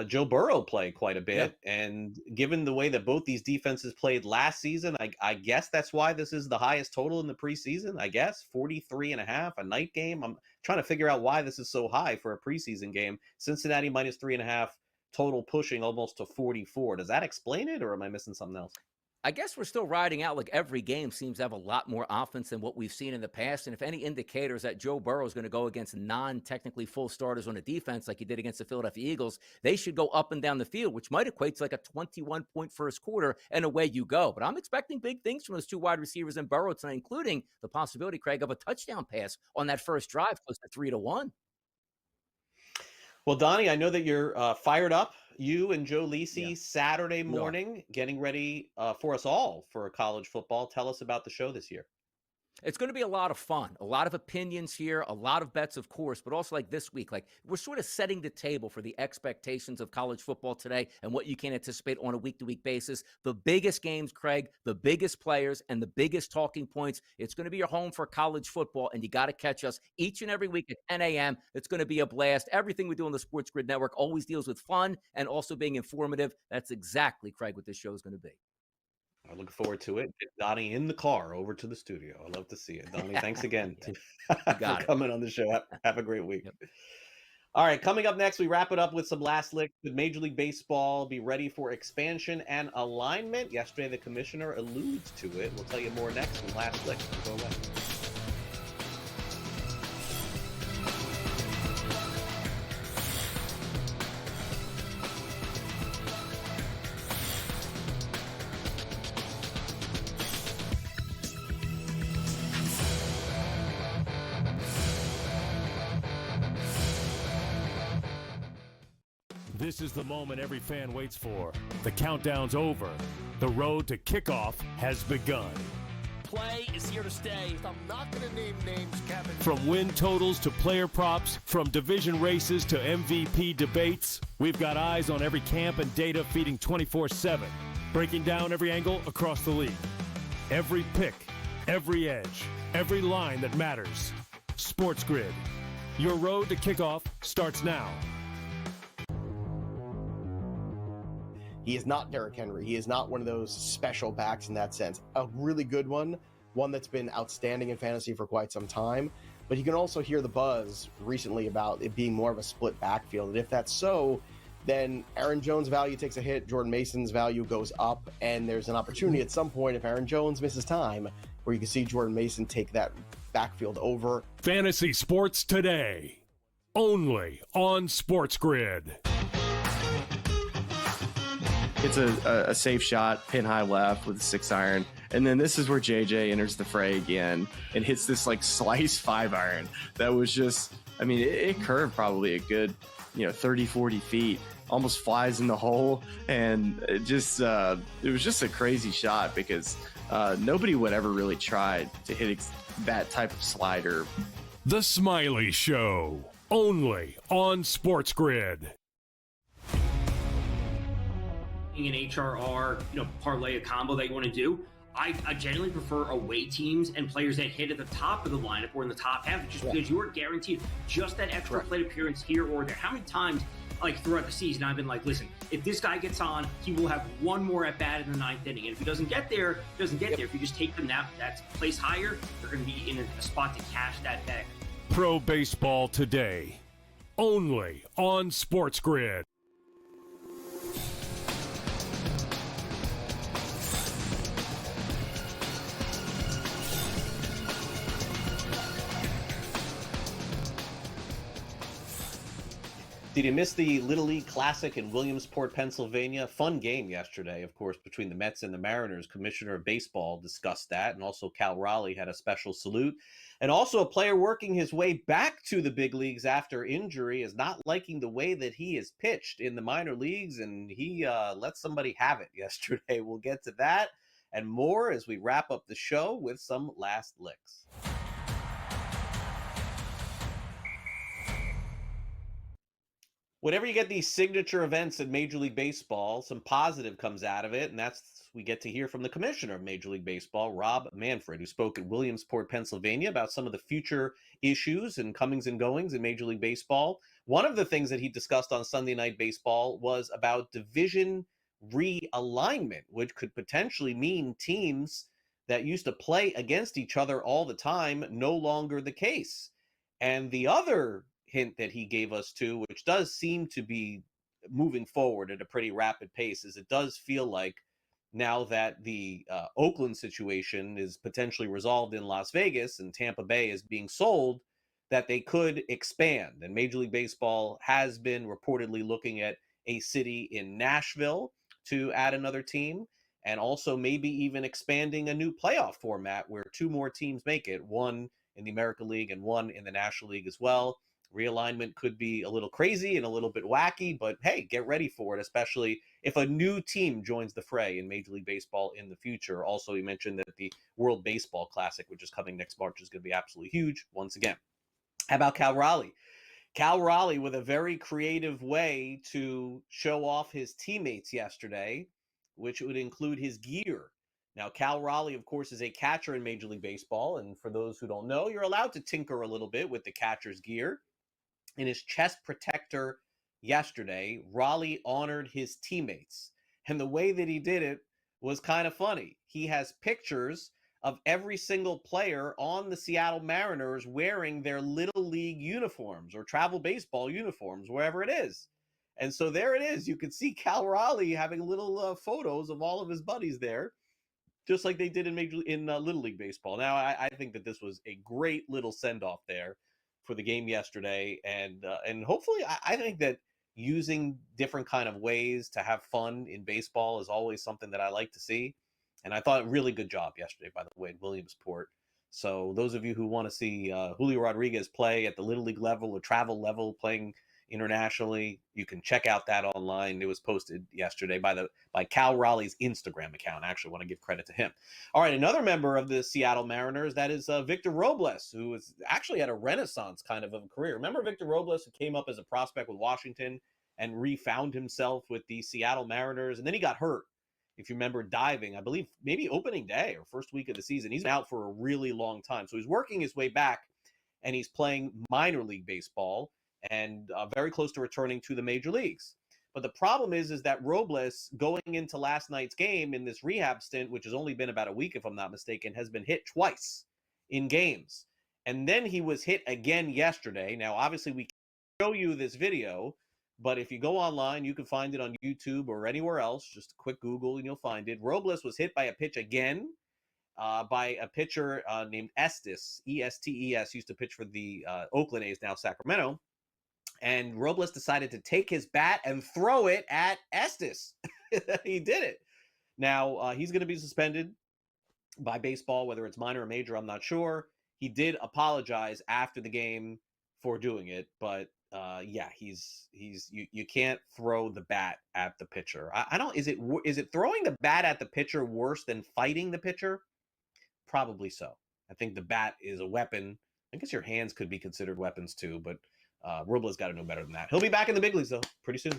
Joe Burrow play quite a bit. Yeah. And given the way that both these defenses played last season, I guess that's why this is the highest total in the preseason, I guess. 43.5, a night game. I'm trying to figure out why this is so high for a preseason game. Cincinnati minus 3.5, total pushing almost to 44. Does that explain it, or am I missing something else? I guess we're still riding out like every game seems to have a lot more offense than what we've seen in the past. And if any indicators that Joe Burrow is going to go against non-technically full starters on a defense like he did against the Philadelphia Eagles, they should go up and down the field, which might equate to like a 21-point first quarter, and away you go. But I'm expecting big things from those 2 wide receivers in Burrow tonight, including the possibility, Craig, of a touchdown pass on that first drive, close to 3-1. Well, Donnie, I know that you're fired up. You and Joe Lisi, Saturday morning, getting ready for us all for college football. Tell us about the show this year. It's going to be a lot of fun, a lot of opinions here, a lot of bets, of course, but also like this week, like we're sort of setting the table for the expectations of college football today and what you can anticipate on a week-to-week basis. The biggest games, Craig, the biggest players, and the biggest talking points. It's going to be your home for college football, and you got to catch us each and every week at 10 a.m. It's going to be a blast. Everything we do on the SportsGrid Network always deals with fun and also being informative. That's exactly, Craig, what this show is going to be. I look forward to it. Get Donnie in the car over to the studio. I love to see it. Donnie, thanks again for coming on the show. Have a great week. Yep. All right, coming up next, we wrap it up with some last licks with Major League Baseball. Be ready for expansion and alignment. Yesterday, the commissioner alludes to it. We'll tell you more next in Last Licks. Don't go away. This is the moment every fan waits for. The countdown's over. The road to kickoff has begun. Play is here to stay. I'm not going to name names, Kevin. From win totals to player props, from division races to MVP debates, we've got eyes on every camp and data feeding 24/7, breaking down every angle across the league. Every pick, every edge, every line that matters. SportsGrid. Your road to kickoff starts now. He is not Derrick Henry. He is not one of those special backs in that sense. A really good one that's been outstanding in fantasy for quite some time. But you can also hear the buzz recently about it being more of a split backfield. And if that's so, then Aaron Jones' value takes a hit, Jordan Mason's value goes up, and there's an opportunity at some point, if Aaron Jones misses time, where you can see Jordan Mason take that backfield over. Fantasy Sports Today, only on SportsGrid. It's a safe shot, pin high left with a 6-iron. And then this is where JJ enters the fray again and hits this like slice 5-iron. That was just, I mean, it curved probably a good, 30, 40 feet, almost flies in the hole. And it was just a crazy shot because nobody would ever really try to hit that type of slider. The Smiley Show, only on SportsGrid. An HRR, parlay a combo that you want to do. I generally prefer away teams and players that hit at the top of the lineup or in the top half, just because you are guaranteed just that extra plate appearance here or there. How many times, throughout the season, I've been like, listen, if this guy gets on, he will have one more at bat in the 9th inning, and if he doesn't get there, he doesn't get there. If you just take them that's placed higher, they're going to be in a spot to cash that back. Pro Baseball Today, only on SportsGrid. Did you miss the Little League Classic in Williamsport, Pennsylvania? Fun game yesterday, of course, between the Mets and the Mariners. Commissioner of Baseball discussed that, and also Cal Raleigh had a special salute. And also a player working his way back to the big leagues after injury is not liking the way that he is pitched in the minor leagues, and he let somebody have it yesterday. We'll get to that and more as we wrap up the show with some last licks. Whenever you get these signature events in Major League Baseball, some positive comes out of it, and we get to hear from the commissioner of Major League Baseball, Rob Manfred, who spoke at Williamsport, Pennsylvania, about some of the future issues and comings and goings in Major League Baseball. One of the things that he discussed on Sunday Night Baseball was about division realignment, which could potentially mean teams that used to play against each other all the time, no longer the case. And the other hint that he gave us too, which does seem to be moving forward at a pretty rapid pace, is it does feel like now that the Oakland situation is potentially resolved in Las Vegas and Tampa Bay is being sold, that they could expand. And Major League Baseball has been reportedly looking at a city in Nashville to add another team, and also maybe even expanding a new playoff format where two more teams make it, one in the American League and one in the National League as well. Realignment could be a little crazy and a little bit wacky, but hey, get ready for it, especially if a new team joins the fray in Major League Baseball in the future. Also, he mentioned that the World Baseball Classic, which is coming next March, is going to be absolutely huge once again. How about Cal Raleigh? Cal Raleigh with a very creative way to show off his teammates yesterday, which would include his gear. Now, Cal Raleigh, of course, is a catcher in Major League Baseball, and for those who don't know, you're allowed to tinker a little bit with the catcher's gear. In his chest protector yesterday, Raleigh honored his teammates. And the way that he did it was kind of funny. He has pictures of every single player on the Seattle Mariners wearing their Little League uniforms or travel baseball uniforms, wherever it is. And so there it is. You can see Cal Raleigh having little photos of all of his buddies there, just like they did in Little League Baseball. Now, I think that this was a great little send-off there for the game yesterday, and hopefully I think that using different kind of ways to have fun in baseball is always something that I like to see, and I thought a really good job yesterday, by the way, in Williamsport. So those of you who want to see Julio Rodriguez play at the Little League level or travel level, playing internationally, you can check out that online. It was posted yesterday by Cal Raleigh's Instagram account. I actually want to give credit to him. All right, another member of the Seattle Mariners, that is Victor Robles, who has actually had a renaissance kind of a career. Remember Victor Robles, who came up as a prospect with Washington and refound himself with the Seattle Mariners, and then he got hurt. If you remember, diving, I believe maybe opening day or first week of the season. He's been out for a really long time. So he's working his way back, and he's playing minor league baseball and very close to returning to the major leagues. But the problem is that Robles, going into last night's game in this rehab stint, which has only been about a week, if I'm not mistaken, has been hit twice in games. And then he was hit again yesterday. Now, obviously, we can't show you this video, but if you go online, you can find it on YouTube or anywhere else. Just a quick Google and you'll find it. Robles was hit by a pitch again by a pitcher named Estes, E-S-T-E-S, used to pitch for the Oakland A's, now Sacramento. And Robles decided to take his bat and throw it at Estes. He did it. Now, he's going to be suspended by baseball, whether it's minor or major, I'm not sure. He did apologize after the game for doing it, but yeah, you can't throw the bat at the pitcher. I don't. Is it throwing the bat at the pitcher worse than fighting the pitcher? Probably so. I think the bat is a weapon. I guess your hands could be considered weapons too, but Robles got to know better than that. He'll be back in the big leagues though pretty soon.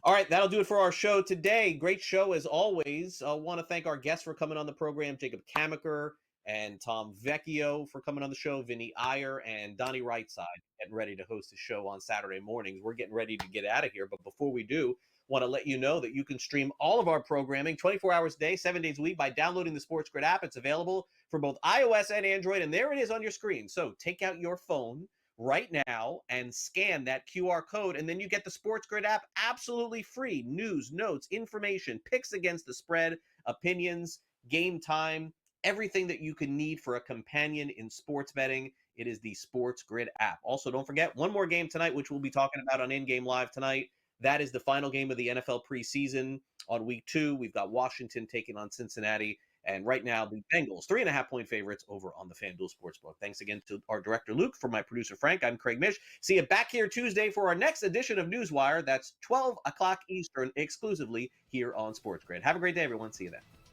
All right, that'll do it for our show today. Great show as always. I want to thank our guests for coming on the program, Jacob Kamaker and Tom Vecchio for coming on the show, Vinny Iyer and Donnie Rightside getting ready to host the show on Saturday mornings. We're getting ready to get out of here, but before we do, want to let you know that you can stream all of our programming 24 hours a day, 7 days a week by downloading the SportsGrid app. It's available for both iOS and Android, and there it is on your screen. So take out your phone right now and scan that QR code, and then you get the SportsGrid app absolutely free. News, notes, information, picks against the spread, opinions, game time, everything that you can need for a companion in sports betting It is the SportsGrid app. Also, don't forget, one more game tonight, which we'll be talking about on In Game Live tonight. That is the final game of the NFL preseason on week 2. We've got Washington taking on Cincinnati. And right now, the Bengals, 3.5-point favorites over on the FanDuel Sportsbook. Thanks again to our director, Luke. For my producer, Frank, I'm Craig Mish. See you back here Tuesday for our next edition of NewsWire. That's 12 o'clock Eastern, exclusively here on SportsGrid. Have a great day, everyone. See you then.